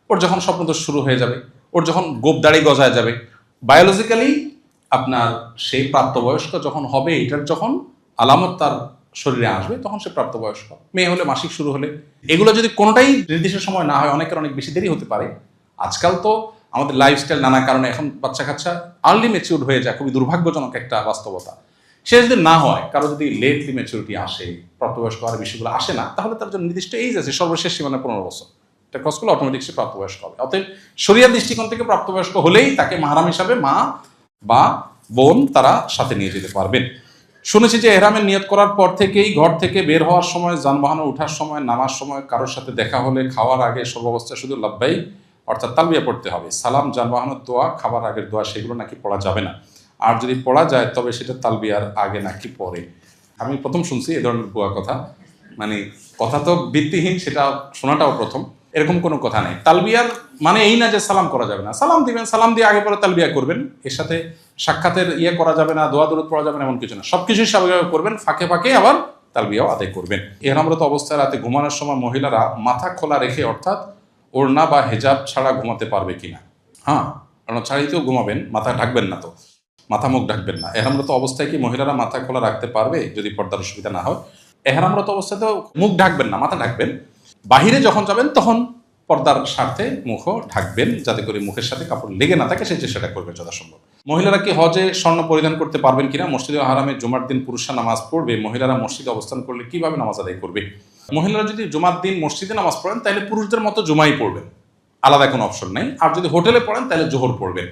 ওর যখন স্বপ্নদোষ শুরু হয়ে যাবে, ওর যখন গোপ দাড়ি গজায় যাবে, বায়োলজিক্যালি আপনার সেই প্রাপ্তবয়স্ক যখন হবে, এটার যখন আলামত তার শরীরে আসবে তখন সে প্রাপ্তবয়স্ক। মেয়ে হলে, মাসিক শুরু হলে, এগুলো যদি কোনোটাই নির্দিষ্ট সময় না হয়, অনেকের অনেক বেশি দেরি হতে পারে। আজকাল তো আমাদের লাইফস্টাইল নানা কারণে এখন বাচ্চা কাচ্চা আর্লি ম্যাচিউর হয়ে যায়, খুবই দুর্ভাগ্যজনক একটা বাস্তবতা। সে যদি না হয়, কারো যদি লেটলি ম্যাচুরিটি আসে, প্রাপ্তবয়স্ক হওয়ার বিষয়গুলো আসে না, তাহলে তার জন্য নির্দিষ্ট এইজ আছে, সর্বশেষ সীমানা 15 বছর, এটা ক্রস করলে অটোমেটিক সে প্রাপ্তবয়স্ক হবে। অতএব শরিয়ার দৃষ্টিকোণ থেকে প্রাপ্তবয়স্ক হলেই তাকে মাহরাম হিসাবে মা বা বোন তারা সাথে নিয়ে যেতে পারবেন। শুনেছি যে এহরামের নিয়ত করার পর থেকেই ঘর থেকে বের হওয়ার সময়, যানবাহনে ওঠার সময়, নামার সময়, কারোর সাথে দেখা হলে, খাওয়ার আগে সর্বাবস্থায় শুধু লাব্বাইক অর্থাৎ তালবিয়া পড়তে হবে। সালাম, যানবাহনের দোয়া, খাবার আগের দোয়া, সেগুলো নাকি পড়া যাবে না, আর যদি পড়া যায় তবে সেটা তালবিয়ার আগে নাকি পরে। আমি প্রথম শুনছি এ ধরনের ভুয়া কথা, মানে কথা তো ভিত্তিহীন, সেটা শোনাটাও প্রথম। এরকম কোনো কথা নেই। তালবিয়ার মানে এই না যে সালাম করা যাবে না, সালাম দিবেন, সালাম দিয়ে আগে পরে তালবিয়া করবেন, এর সাথে সাক্ষাতের করা যাবে না, দোয়া দরুদ পড়া যাবে না, এমন কিছু না। সবকিছুই স্বাভাবিকভাবে করবেন, ফাঁকে ফাঁকে আবার তালবিয়াও আদায় করবেন। ইহরামরত অবস্থায় রাতে ঘুমানোর সময় মহিলারা মাথা খোলা রেখে, অর্থাৎ ওড়না বা হেজাব ছাড়া ঘুমাতে পারবে কিনা? হ্যাঁ, কারণ ছাড়িতেও ঘুমাবেন, মাথা ঢাকবেন না, তো মাথা মুখ ঢাকবেন না। এহরামরত অবস্থায় কি মহিলারা মাথা খোলা রাখতে পারবে যদি পর্দার অসুবিধা না হয়? এহরামরত অবস্থায় তো মুখ ঢাকবেন না, মাথা ঢাকবেন। বাহিরে যখন যাবেন তখন পর্দার স্বার্থে মুখও ঢাকবেন, যাতে করে মুখের সাথে কাপড় লেগে না থাকে, সেই চেষ্টাটা করবে যথাসম্ভব। মহিলারা কি হজে স্বর্ণ পরিধান করতে পারবেন কিনা? মসজিদে হারামে জুমার দিন পুরুষরা নামাজ পড়বে, মহিলারা মসজিদে অবস্থান করলে কিভাবে নামাজ আদায় করবে? মহিলারা যদি জুমার দিন মসজিদে নামাজ পড়েন তাহলে পুরুষদের মতো জুমাই পড়বেন, আলাদা কোনো অপশন নেই। আর যদি হোটেলে পড়েন তাহলে জোহর পড়বেন।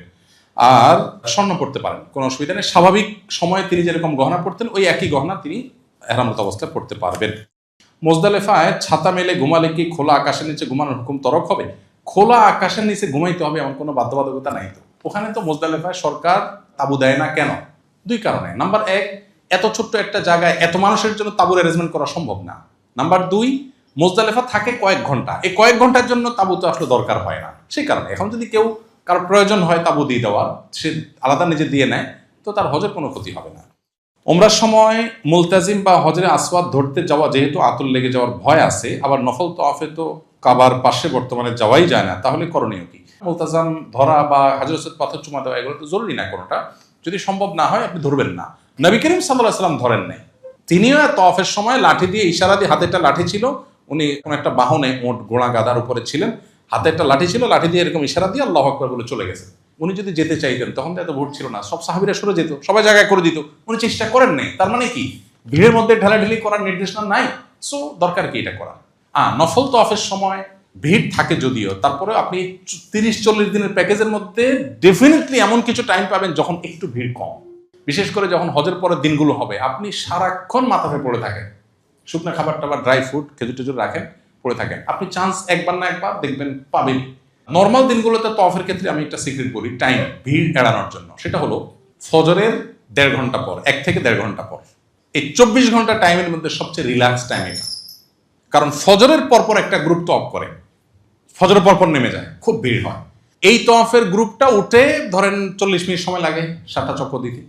আর স্বর্ণ পড়তে পারেন, কোনো অসুবিধা নেই। স্বাভাবিক সময়ে তিনি যেরকম গহনা পড়তেন ওই একই গহনা তিনি এহরামরত অবস্থায় পড়তে পারবেন। মুজদালিফায় ছাতা মেলে ঘুমালে কি খোলা আকাশের নিচে ঘুমানোর হুকুম তরক হবে? খোলা আকাশের নিচে ঘুমাইতে হবে এমন কোনো বাধ্যবাধকতা নাই তো। ওখানে তো মুজদালিফায় সরকার তাবু দেয় না কেন? 2 কারণে। নাম্বার 1, এত ছোট্ট একটা জায়গায় এত মানুষের জন্য তাবুর অ্যারেঞ্জমেন্ট করা সম্ভব না। নাম্বার 2, মুজদালিফা থাকে কয়েক ঘন্টা, এই কয়েক ঘন্টার জন্য তাবু তো আসলে দরকার হয় না। সেই কারণে এখন যদি কেউ কারো প্রয়োজন হয় তাবু দিয়ে দেওয়ার, সে আলাদা নিজে দিয়ে নেয়, তো তার হজের কোনো ক্ষতি হবে না। ওমরার সময় মুলতাজিম বা হজরে আসওয়াদ ধরতে যাওয়া যেহেতু আতর লেগে যাওয়ার ভয় আছে, আবার নফল তওয়াফে তো কাবার পাশে বর্তমানে যাওয়াই যায় না, তাহলে করণীয় কি? মুলতাজাম ধরা বা হাজর আসওয়াদ পাথর চুমা দেওয়া এগুলো তো জরুরি না কোনোটা। যদি সম্ভব না হয় আপনি ধরবেন না। নবী করিম সাল্লাল্লাহু আলাইহি সাল্লাম ধরেন নাই। তিনিও তওয়াফের সময় লাঠি দিয়ে ইশারা দিয়ে, হাতে একটা লাঠি ছিল, উনি কোনো একটা বাহনে ওট ঘোড়া গাদার উপরে ছিলেন, হাতে একটা লাঠি ছিল, লাঠি দিয়ে এরকম ইশারা দিয়ে আল্লাহু আকবার বলে চলে গেছেন। উনি যদি যেতে চাইতেন তখন তো এত ভোট ছিল না, সব সাহাবীরা সরে যেত, সবাই জায়গায় করে দিত, উনি চেষ্টা করেন নাই। তার মানে কি ভিড়ের মধ্যে ঢেলাঢেলি করার নির্দেশনা নাই, সো দরকার কি এটা করা? নফল তওয়াফের সময় ভিড় থাকে যদিও, তারপরে আপনি 30-40 দিনের প্যাকেজের মধ্যে ডেফিনেটলি এমন কিছু টাইম পাবেন যখন একটু ভিড় কম, বিশেষ করে যখন হজের পরের দিনগুলো হবে, আপনি সারাক্ষণ মাথায় পড়ে থাকেন, শুকনো খাবার টাবার ড্রাই ফ্রুট খেজুর টেজুর রাখেন, পড়ে থাকেন, আপনি চান্স একবার না একবার দেখবেন পাবেন। নর্মাল দিনগুলোতে তওয়াফের ক্ষেত্রে আমি একটা সিক্রেট বলি টাইম, ভিড় এড়ানোর জন্য, সেটা হলো ফজরের 1.5 ঘন্টা পর, 1 থেকে 1.5 ঘন্টা পর। এই 24 ঘন্টা টাইমের মধ্যে সবচেয়ে রিল্যাক্স টাইম এটা, কারণ ফজরের পরপর একটা গ্রুপ তওয়াফ করে, ফজরের পরপর নেমে যায়, খুব ভিড় হয়। এই তওয়াফের গ্রুপটা উঠে ধরেন 40 মিনিট সময় লাগে 7টা চক্কর দিতে।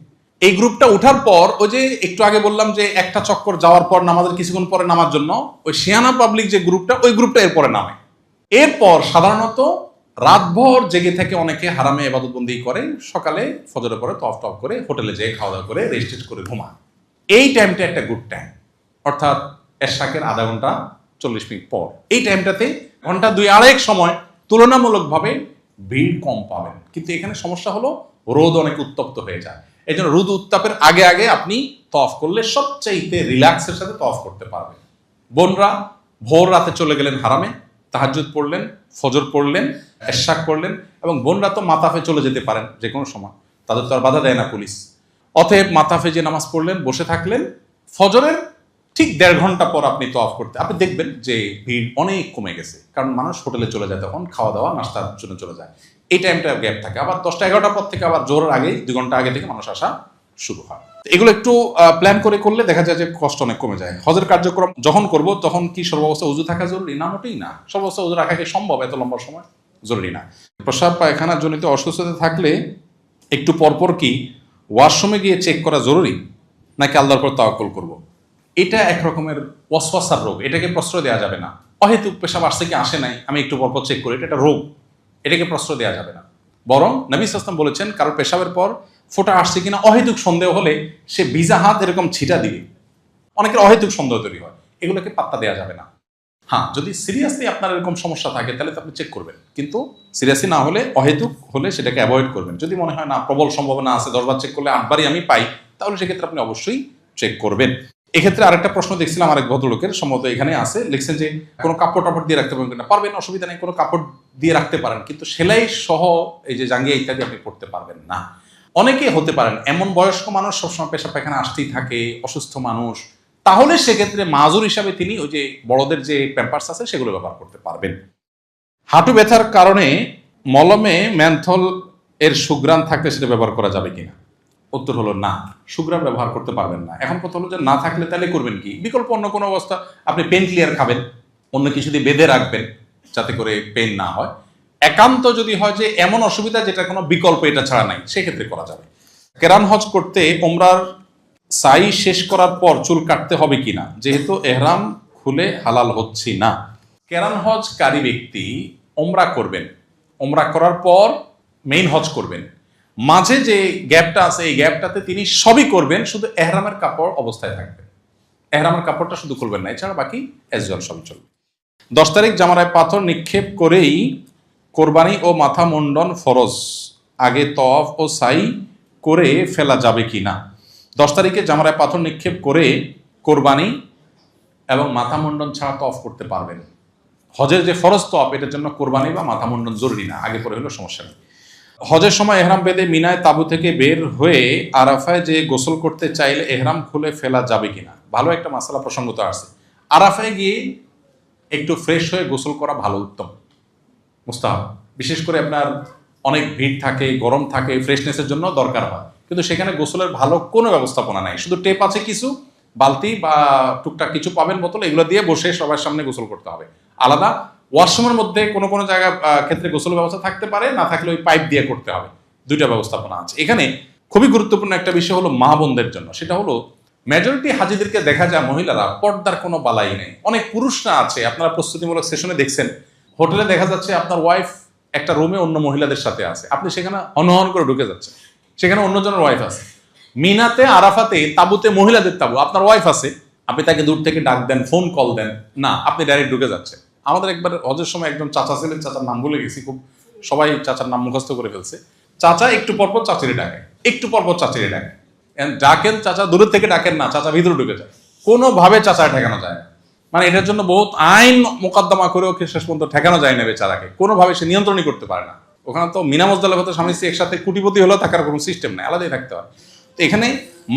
এই গ্রুপটা উঠার পর ওই যে একটু আগে বললাম যে একটা চক্কর যাওয়ার পর নামাজের কিছুক্ষণ পরে নামার জন্য ওই শিয়ানা পাবলিক যে গ্রুপটা, ওই গ্রুপটা এরপরে নামে। এরপর সাধারণত রাতভর জেগে থেকে অনেকে হারামে ইবাদতবন্দি করে, সকালে ফজরের পরে তওয়াফ টওয়াফ করে হোটেলে যেয়ে খাওয়া দাওয়া করে রেস্ট করে ঘুমায়। এই টাইমটা একটা গুড টাইম, অর্থাৎ এশাকের আধা ঘন্টা 40 মিনিট পর। এই টাইমটাতে ঘন্টা 2-2.5 সময় তুলনামূলকভাবে ভিড় কম পাবেন। কিন্তু এখানে সমস্যা হলো রোদ অনেক উত্তপ্ত হয়ে যায়। এই জন্য রোদ উত্তাপের আগে আগে আপনি তওয়াফ করলে সবচাইতে রিল্যাক্সের সাথে তওয়াফ করতে পারবেন। বোনরা ভোর রাতে চলে গেলেন হারামে, তাহাজ্জুদ পড়লেন, ফজর পড়লেন, এশাক পড়লেন, এবং বোনরা তো মাতাফে চলে যেতে পারেন যে কোনো সময়, তাদের তো আর বাধা দেয় না পুলিশ। অতএব মাতাফে যে নামাজ পড়লেন, বসে থাকলেন, ফজরের ঠিক 1.5 ঘন্টা পর আপনি তওয়াফ করতে, আপনি দেখবেন যে ভিড় অনেক কমে গেছে, কারণ মানুষ হোটেলে চলে যায়, তখন খাওয়া দাওয়া নাস্তার জন্য চলে যায়। এই টাইমটা গ্যাপ থাকে। আবার 10টা-11টার পর থেকে আবার জোরের আগে 2 ঘন্টা আগে থেকে মানুষ আসা শুরু হয়। এগুলো একটু প্ল্যান করে করলে দেখা যায় যে কষ্ট অনেক কমে যায়। হজের কার্যক্রম যখন করব তখন কি সর্বাবস্থা উযু থাকা জরুরি? না, মোটেই না। সর্বাবস্থা উযু রাখা কি সম্ভব এত লম্বা সময়? জরুরি না। প্রস্রাব পায়খানা জনিত অসুস্থতা থাকলে একটু পরপর কি ওয়াশরুমে গিয়ে চেক করা জরুরি, নাকি আল্লাহর উপর তাওয়াক্কুল করব? এটা এক রকমের ওয়াসওয়াসার রোগ, এটাকে প্রশ্রয় দেওয়া যাবে না। অহেতুক পেশাব আসছে কি আসে নাই আমি একটু পরপর চেক করি, এটা একটা রোগ, এটাকে প্রশ্রয় দেওয়া যাবে না। বরং নবী সাল্লাল্লাহু আলাইহি ওয়াসাল্লাম বলেছেন, কারোর পেশাবের পর ফোঁটা আসছে কিনা অহেতুক সন্দেহ হলে সে ভিজা হাত এরকম ছিটা দিবে। অনেকের অহেতুক সন্দেহ তৈরি হয়, এগুলোকে পাত্তা দেওয়া যাবে না। হ্যাঁ, যদি সিরিয়াসলি আপনার এরকম সমস্যা থাকে তাহলে তো আপনি চেক করবেন, কিন্তু সিরিয়াসলি না হলে, অহেতুক হলে সেটাকে অ্যাভয়েড করবেন। যদি মনে হয় না প্রবল সম্ভাবনা আছে 10 বার চেক করলে 8 বারই আমি পাই, তাহলে সেক্ষেত্রে আপনি অবশ্যই চেক করবেন। এক্ষেত্রে আরেকটা প্রশ্ন দেখছিলাম আরেক ভদ্রলোকের, সম্ভবত এখানে আছে, লিখছেন যে কোনো কাপড় টাপড় দিয়ে রাখতে পারবেন কিনা? পারবেন, অসুবিধা নেই, কোনো কাপড় দিয়ে রাখতে পারেন, কিন্তু সেলাই সহ এই যে জাঙ্গিয়া ইত্যাদি আপনি পড়তে পারবেন না। অনেকে হতে পারেন এমন বয়স্ক মানুষ সবসময় পেশাব পায়খানা আসতেই থাকে, অসুস্থ মানুষ, তাহলে সেক্ষেত্রে মাজুর হিসাবে তিনি ওই যে বড়দের যে প্যাম্পার্স আছে সেগুলো ব্যবহার করতে পারবেন। হাঁটু ব্যথার কারণে মলমে ম্যান্থল এর সুঘ্রাণ থাকলে সেটা ব্যবহার করা যাবে কিনা? উত্তর হলো না, সুঘ্রাণ ব্যবহার করতে পারবেন না। এখন কথা হলো যে না থাকলে তাহলে করবেন কি? বিকল্প অন্য কোনো অবস্থা, আপনি পেন ক্লিয়ার খাবেন, অন্য কিছু দিয়ে বেঁধে রাখবেন যাতে করে পেন না হয়। একান্ত যদি হয় যে এমন অসুবিধা যেটা কোনো বিকল্প এটা ছাড়া নাই, সেক্ষেত্রে করা যাবে। কেরান হজ করতে ওমরার সাই শেষ করার পর চুল কাটতে হবে কিনা, যেহেতু এহরাম খুলে হালাল হচ্ছি না? কেরান হজকারী ব্যক্তি ওমরা করবেন, ওমরা করার পর মেইন হজ করবেন, মাঝে যে গ্যাপটা আছে এই গ্যাপটাতে তিনি সবই করবেন, শুধু এহরামের কাপড় অবস্থায় থাকবেন, এহরামের কাপড়টা শুধু খুলবেন না, এছাড়া বাকি এজওয়াল সবই চলবে। 10 তারিখ জামারায় পাথর নিক্ষেপ করেই কোরবানি ও মাথা মুন্ডন ফরজ, আগে তওয়াফ ও সাই করে ফেলা যাবে কি না? 10 তারিখে জামারায় পাথর নিক্ষেপ করে কোরবানি এবং মাথা মুন্ডন ছাড়া তওয়াফ করতে পারবেন। হজের যে ফরজ তওয়াফ, এটার জন্য কোরবানি বা মাথা মুন্ডন জরুরি না, আগে পরে হলেও সমস্যা নেই। হজের সময় এহরাম বেঁধে মিনায় তাঁবু থেকে বের হয়ে আরাফায় যে গোসল করতে চাইলে এহরাম খুলে ফেলা যাবে কিনা? ভালো একটা মাসালা প্রসঙ্গত আছে। আরাফায় গিয়ে একটু ফ্রেশ হয়ে গোসল করা ভালো, উত্তম, মুস্তাহাব। বিশেষ করে আপনার অনেক ভিড় থাকে, গরম থাকে, ফ্রেশনেসের জন্য দরকার হয়, কিন্তু সেখানে গোসলের ভালো কোনো ব্যবস্থাপনা নাই। শুধু টেপ আছে কিছু, বালতি বা টুকটাক কিছু পাবেন বোতল, এগুলো দিয়ে বসে সবার সামনে গোসল করতে হবে। আলাদা ওয়াশরুমের মধ্যে কোনো কোনো জায়গা ক্ষেত্রে গোসলের ব্যবস্থা থাকতে পারে, না থাকলে ওই পাইপ দিয়ে করতে হবে। 2টা ব্যবস্থাপনা আছে। এখানে খুবই গুরুত্বপূর্ণ একটা বিষয় হলো মা বোনদের জন্য, সেটা হলো মেজরিটি হাজিদেরকে দেখা যায় মহিলারা পর্দার কোনো বালাই নেই। অনেক পুরুষরা আছে, আপনারা প্রস্তুতিমূলক সেশনে দেখছেন, হোটেলে দেখা যাচ্ছে আপনার ওয়াইফ একটা রুমে অন্য মহিলাদের সাথে আছে, আপনি সেখানে হনহন করে ঢুকে যাচ্ছেন, সেখানে অন্যজনের ওয়াইফ আছে। মিনাতে আরাফাতে তাবুতে মহিলাদের তাবু, আপনার ওয়াইফ আছে, আপনি তাকে দূর থেকে ডাক দেন, ফোন কল দেন না, আপনি ডাইরেক্ট ঢুকে যাচ্ছেন। আমাদের একবার হজের সময় একজন চাচা ছিলেন, চাচার নাম ভুলে গেছি, খুব সবাই চাচার নাম মুখস্থ করে ফেলছে। চাচা একটু পরপর চাচিরে ডাকে, একটু পরপর চাচিরে ডাকে, ডাকেন চাচা, দূরের থেকে ডাকেন না, চাচা ভিতরে ঢুকে যায়, কোনোভাবে চাচা ঠেকানো যায় না। মানে এটার জন্য বহুত আইন মোকদ্দমা করে ওকে শেষ পর্যন্ত ঠেকানো যায় না বেচারাকে, কোনোভাবে সে নিয়ন্ত্রণই করতে পারে না। ওখানে তো মিনা মজদালেফাতে স্বামী স্ত্রী একসাথে কোটিপতি হলেও থাকার কোনো সিস্টেম নেই, আলাদাই থাকতে হয়। তো এখানে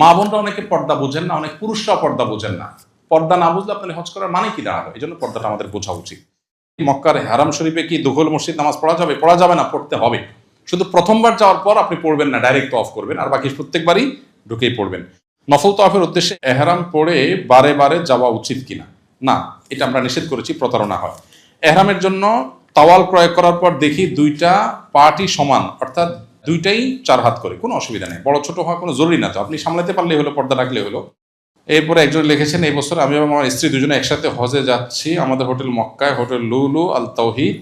মা বোনরা অনেকে পর্দা বোঝেন না, অনেক পুরুষরাও পর্দা বোঝেন না। পর্দা না বুঝলে আপনার হজ করার মানে কি দাঁড়াবে, এই জন্য পর্দাটা আমাদের বোঝা উচিত। মক্কার হারাম শরীফে কি দুখল মসজিদ নামাজ পড়া যাবে? পড়া যাবে না, পড়তে হবে। শুধু প্রথমবার যাওয়ার পর আপনি পড়বেন না, ডাইরেক্ট অফ করবেন, আর বাকি প্রত্যেকবারই ঢুকেই পড়বেন। নফল তওয়াফের উদ্দেশ্যে এহরাম পড়ে বারে বারে যাওয়া উচিত কিনা? না, এটা আমরা নিষেধ করেছি, প্রতারণা হয়। এহরামের জন্য তাওয়াল ক্রয় করার পর দেখি দুইটা পার্টই সমান, অর্থাৎ দুইটাই 4 হাত করে, কোনো অসুবিধা নেই, বড় ছোট হওয়া কোনো জরুরি না, তো আপনি সামলাতে পারলে হলো, পর্দা রাখলে হলো। এরপরে একজন লিখেছেন, এই বছর আমি এবং আমার স্ত্রী দুজনে একসাথে হজে যাচ্ছি, আমাদের হোটেল মক্কায়, হোটেল লুলু আল তাওহিদ।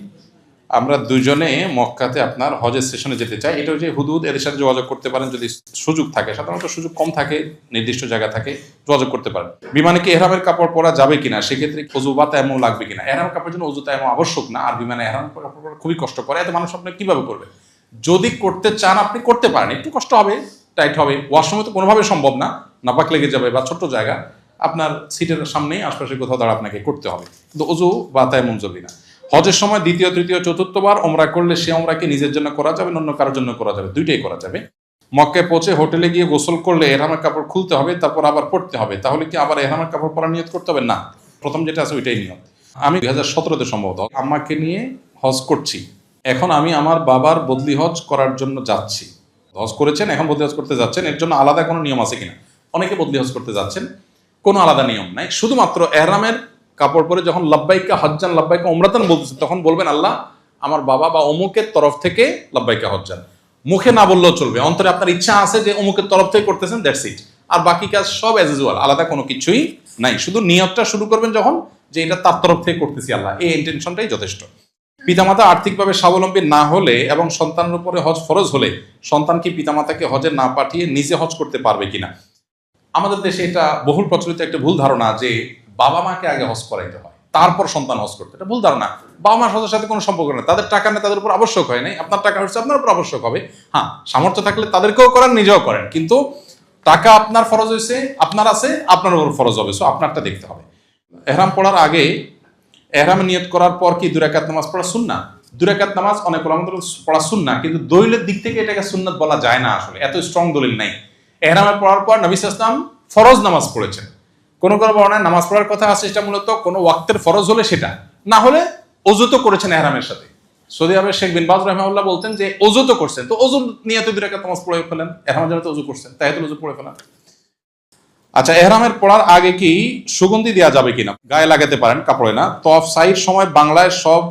আমরা দুজনে মক্কাতে আপনার হজের সেশনে যেতে চাই। এটা হচ্ছে হুদুদ, এদের সাথে যোগাযোগ করতে পারেন যদি সুযোগ থাকে, সাধারণত সুযোগ কম থাকে, নির্দিষ্ট জায়গা থাকে, যোগাযোগ করতে পারেন। বিমানে কি এহরামের কাপড় পরা যাবে কিনা, সেক্ষেত্রে অজু বা তায়াম্মুম লাগবে কিনা? এহরামের কাপড়ের জন্য অজু তায়াম্মুম আবশ্যক না, আর বিমানে এহরামের কাপড় পরা খুবই কষ্ট করে, এত মানুষ আপনি কিভাবে করবে? যদি করতে চান আপনি করতে পারেন, একটু কষ্ট হবে, টাইট হবে, ওয়াশরুমে তো কোনোভাবে সম্ভব না, নাপাক লেগে যাবে, বা ছোট্ট জায়গা আপনার সিটের সামনেই আশপাশে কোথাও দাঁড়া আপনাকে করতে হবে, কিন্তু অজু বা তায়াম্মুম জরুরি না। হজের সময় দ্বিতীয় তৃতীয় চতুর্থবার ওমরা করলে সে ওমরাকে নিজের জন্য করা যাবে না অন্য কারোর জন্য করা যাবে, দুইটাই করা যাবে। মক্কায় পৌঁছে হোটেলে গিয়ে গোসল করলে এহরামের কাপড় খুলতে হবে, তারপর আবার পড়তে হবে, তাহলে কি আবার এহরামের কাপড় পরা নিয়ত করতে হবে? না, প্রথম যেটা আছে ওইটাই নিয়ত। আমি 2017-তে সম্ভবত আম্মাকে নিয়ে হজ করছি, এখন আমি আমার বাবার বদলি হজ করার জন্য যাচ্ছি। হজ করেছেন, এখন বদলি হজ করতে যাচ্ছেন, এর জন্য আলাদা কোনো নিয়ম আছে কিনা? অনেকে বদলি হজ করতে যাচ্ছেন, কোনো আলাদা নিয়ম নাই, শুধুমাত্র এহরামের কাপড় পরে যখন লাব্বাইকা হজ্জান লাব্বাইকা উমরাতান বলতেছেন, তখন বলবেন আল্লাহ আমার বাবা বা অমুকের তরফ থেকে লাব্বাইকা হজ্জান। মুখে না বললেও চলবে, অন্তরে আপনার ইচ্ছা আছে যে অমুকের তরফ থেকে করতেছেন, দ্যাটস ইট। আর বাকি কাজ সব অ্যাজ ইউজুয়াল, আলাদা কোনো কিছুই নাই, শুধু নিয়তটা শুরু করবেন যখন, যে এটা তার তরফ থেকে করতেছি আল্লাহ, এই ইন্টেনশনটাই যথেষ্ট। পিতামাতা আর্থিকভাবে স্বাবলম্বী না হলে এবং সন্তানের উপরে হজ ফরজ হলে সন্তান কি পিতামাতাকে হজে না পাঠিয়ে নিজে হজ করতে পারবে কিনা? আমাদের দেশে এটা বহুল প্রচলিত একটা ভুল ধারণা যে বাবা মাকে আগে হজ করাইতে হয় তারপর সন্তান হজ করতে, এটা ভুল ধারণা। বাবা মার হজের সাথে কোনো সম্পর্ক নেই, তাদের টাকা নেই, তাদের উপর আবশ্যক হয় নাই, আপনার টাকা হচ্ছে আপনার উপর আবশ্যক হবে। হ্যাঁ, সামর্থ্য থাকলে তাদেরকেও করেন, নিজেও করেন, কিন্তু টাকা আপনার ফরজ হয়েছে, আপনার আছে, আপনার উপর ফরজ হবে, সো আপনারটা দেখতে হবে। এহরাম পড়ার আগে এহরাম নিয়ত করার পর কি 2 রাকাত নামাজ পড়া সুন্নাহ? 2 রাকাত নামাজ অনেক ওলামাদের পড়া সুন্নাহ, কিন্তু দলিলের দিক থেকে এটাকে সুন্নাত বলা যায় না, আসলে এত স্ট্রং দলিল নাই। এহরামে পড়ার পর নবী সাল্লাল্লাহু আলাইহি ওয়াসাল্লাম ফরজ নামাজ পড়েছেন, কোন কোন বর্ণায় নামাজ পড়ার কথা আছে, এটা মূলত কোনো ওয়াক্তের ফরজ হলে সেটা, না হলে ওযু তো করেছেন এহরামের সাথে। সৌদি আরবের শেখ বিন বাজ রাহিমাহুল্লাহ বলতেন যে ওযু তো করছেন, তো ওযুর নিয়তে 2 রাকাত নামাজ পড়ে ফেলেন, এহরামের জন্য তো ওযু করছেন, তাহিয়াতুল ওযু পড়ে ফেলেন। আচ্ছা, এহরামের পড়ার আগে কি সুগন্ধি দেওয়া যাবে কিনা? গায়ে লাগাতে পারেন, কাপড়ে না। তওয়াফ সাইর সময় বাংলায় সব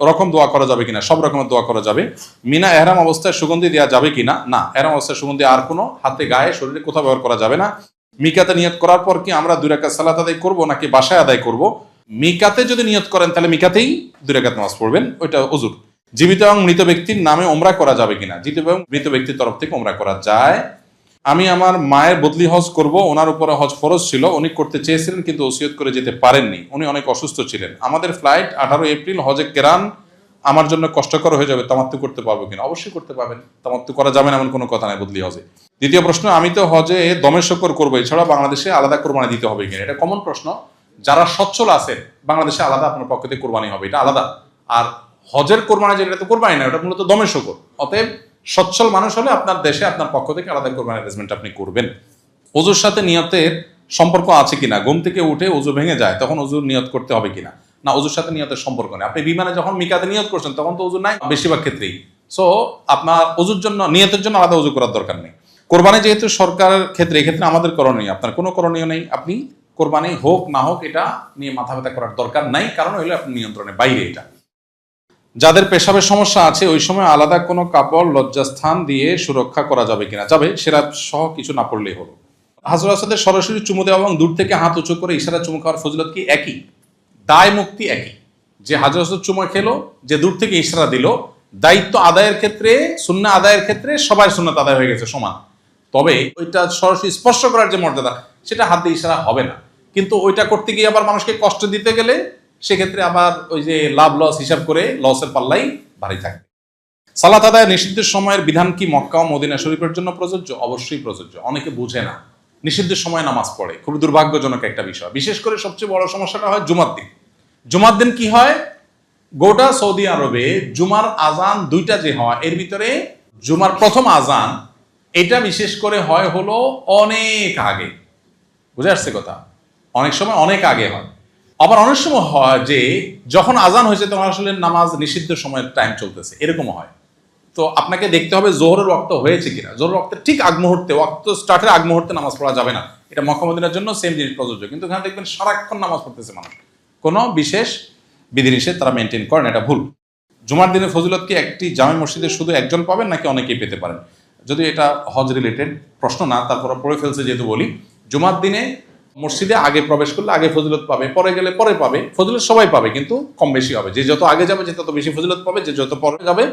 রকম দোয়া করা যাবে কিনা? সব রকমের দোয়া করা যাবে। মিনা এহরাম অবস্থায় সুগন্ধি দেওয়া যাবে কিনা? না, এহরাম অবস্থায় সুগন্ধি আর কোনো হাতে, গায়ে, শরীরে কোথাও ব্যবহার করা যাবে না। মিকাতে নিয়ত করার পর কি আমরা 2 রাকাত সালাত আদায় করব নাকি বাসায় আদায় করব? মিকাতে যদি নিয়ত করেন তাহলে মিকাতেই 2 রাকাত নামাজ পড়বেন, ওইটা ওযুর। জীবিত এবং মৃত ব্যক্তির নামে ওমরা করা যাবে কিনা? জীবিত এবং মৃত ব্যক্তির তরফ থেকে ওমরা করা যায়। আমি আমার মায়ের বদলি হজ করব, ওনার উপরে হজ ফরজ ছিল, উনি করতে চেয়েছিলেন কিন্তু ওসিয়ত করে যেতে পারেননি, উনি অনেক অসুস্থ ছিলেন। আমাদের ফ্লাইট 18 এপ্রিল, হজে কেরান আমার জন্য কষ্টকর হয়ে যাবে, তামাত্তু করতে পারবো কিনা? অবশ্যই করতে পারবেন, তামাত্তু করা যাবে না এমন কোনো কথা নাই বদলি হজে। দ্বিতীয় প্রশ্ন, আমি তো হজে দমে শকর করবো, এছাড়া বাংলাদেশে আলাদা কোরবানি দিতে হবে কিনা? এটা কমন প্রশ্ন। যারা সচ্ছল আছেন বাংলাদেশে আলাদা আপনার পক্ষ থেকে কোরবানি হবে, এটা আলাদা। আর হজের কোরবানি যেটা, তো কোরবানি না, ওটা মূলত দমে শকর। অতএব সচ্ছল মানুষ হলে আপনার দেশে আপনার পক্ষ থেকে আলাদা কোরবানি অ্যারেঞ্জমেন্ট আপনি করবেন। ওযুর সাথে নিয়তের সম্পর্ক আছে কিনা? ঘুম থেকে উঠে ওযু ভেঙে যায়, তখন ওযুর নিয়ত করতে হবে কিনা? না, ওযুর সাথে নিয়তের সম্পর্ক নেই। আপনি বিমানে যখন মিকাতে নিয়ত করছেন তখন তো ওযু নাই বেশিরভাগ ক্ষেত্রেই, সো আপনার ওযুর জন্য, নিয়তের জন্য আলাদা ওযু করার দরকার নেই। কোরবানি যেহেতু সরকারের ক্ষেত্রে, এক্ষেত্রে আমাদের করণীয়, আপনার কোনো করণীয় নেই, আপনি কোরবানি হোক না হোক এটা নিয়ে মাথা ব্যথা করার দরকার নাই, কারণ হইলে আপনার নিয়ন্ত্রণের বাইরে এটা। যাদের পেশাবের সমস্যা আছে ওই সময় আলাদা কোনো কাপড় লজ্জাস্থান দিয়ে সুরক্ষা করা যাবে কিনা? যাবে, সেটা সহ কিছু না পড়লেই হলো। হাজর আসাদের সরাসরি চুমু দেওয়া এবং দূর থেকে হাত উঁচু করে ইশারা চুমু খাওয়ার ফজিলত কি একই? দায় মুক্তি একই। যে হাজর আসাদ চুমু খেলো, যে দূর থেকে ইশারা দিল, দায়িত্ব আদায়ের ক্ষেত্রে, সুন্নাহ আদায়ের ক্ষেত্রে সবাই সুন্নাত আদায় হয়ে গেছে সমান। তবে ওইটা সরাসরি স্পর্শ করার যে মর্যাদা, সেটা হাত দিয়ে ইশারা হবে না। কিন্তু ওইটা করতে গিয়ে আবার মানুষকে কষ্ট দিতে গেলে সেক্ষেত্রে আবার ওই যে লাভ লস হিসাব করে লসের পাল্লাই ভারী থাকবে। সালাত আদায় নিষিদ্ধ সময়ের বিধান কি মক্কা ও মদিনা শরীফের জন্য প্রযোজ্য? অবশ্যই প্রযোজ্য। অনেকে বুঝে না, নিষিদ্ধ সময় নামাজ পড়ে, খুব দুর্ভাগ্যজনক একটা বিষয়। বিশেষ করে সবচেয়ে বড় সমস্যাটা হয় জুমার দিন। জুমার দিন কি হয়, গোটা সৌদি আরবে জুমার আজান দুইটা যে হয়, এর ভিতরে জুমার প্রথম আজান এটা বিশেষ করে হয় হলো অনেক আগে। বুঝে আসছে কথা? অনেক সময় অনেক আগে হয়। আবার অনেক সময় হয় যে যখন আজান হয়েছে তখন আসলে নামাজ নিষিদ্ধ সময়ের টাইম চলতেছে, এরকম হয়। তো আপনাকে দেখতে হবে জোহরের ওয়াক্ত হয়েছে কিনা। জোহরের ওয়াক্তের ঠিক আগ মুহূর্তে, ওয়াক্ত স্টার্টের আগ মুহূর্তে নামাজ পড়া যাবে না। এটা মক্কা মদিনার জন্য সেম জিনিস প্রযোজ্য। কিন্তু এখানে দেখবেন সারাক্ষণ নামাজ পড়তেছে মানুষ, কোনো বিশেষ বিধিনিষেধ তারা মেনটেন করেন, এটা ভুল। জুমার দিনে ফজিলত কি একটি জামে মসজিদে শুধু একজন পাবেন নাকি অনেকেই পেতে পারেন? যদি এটা হজ রিলেটেড প্রশ্ন না, তারপর পড়ে ফেলছে যেহেতু বলি, জুমার দিনে মসজিদে আগে প্রবেশ করলে আগে ফজিলত পাবে, পরে গেলে পরে পাবে। ফজিলত সবাই পাবে, কিন্তু কম বেশি হবে। যে যত আগে যাবে যে তত বেশি ফজিলত পাবে, যে যত পরে যাবে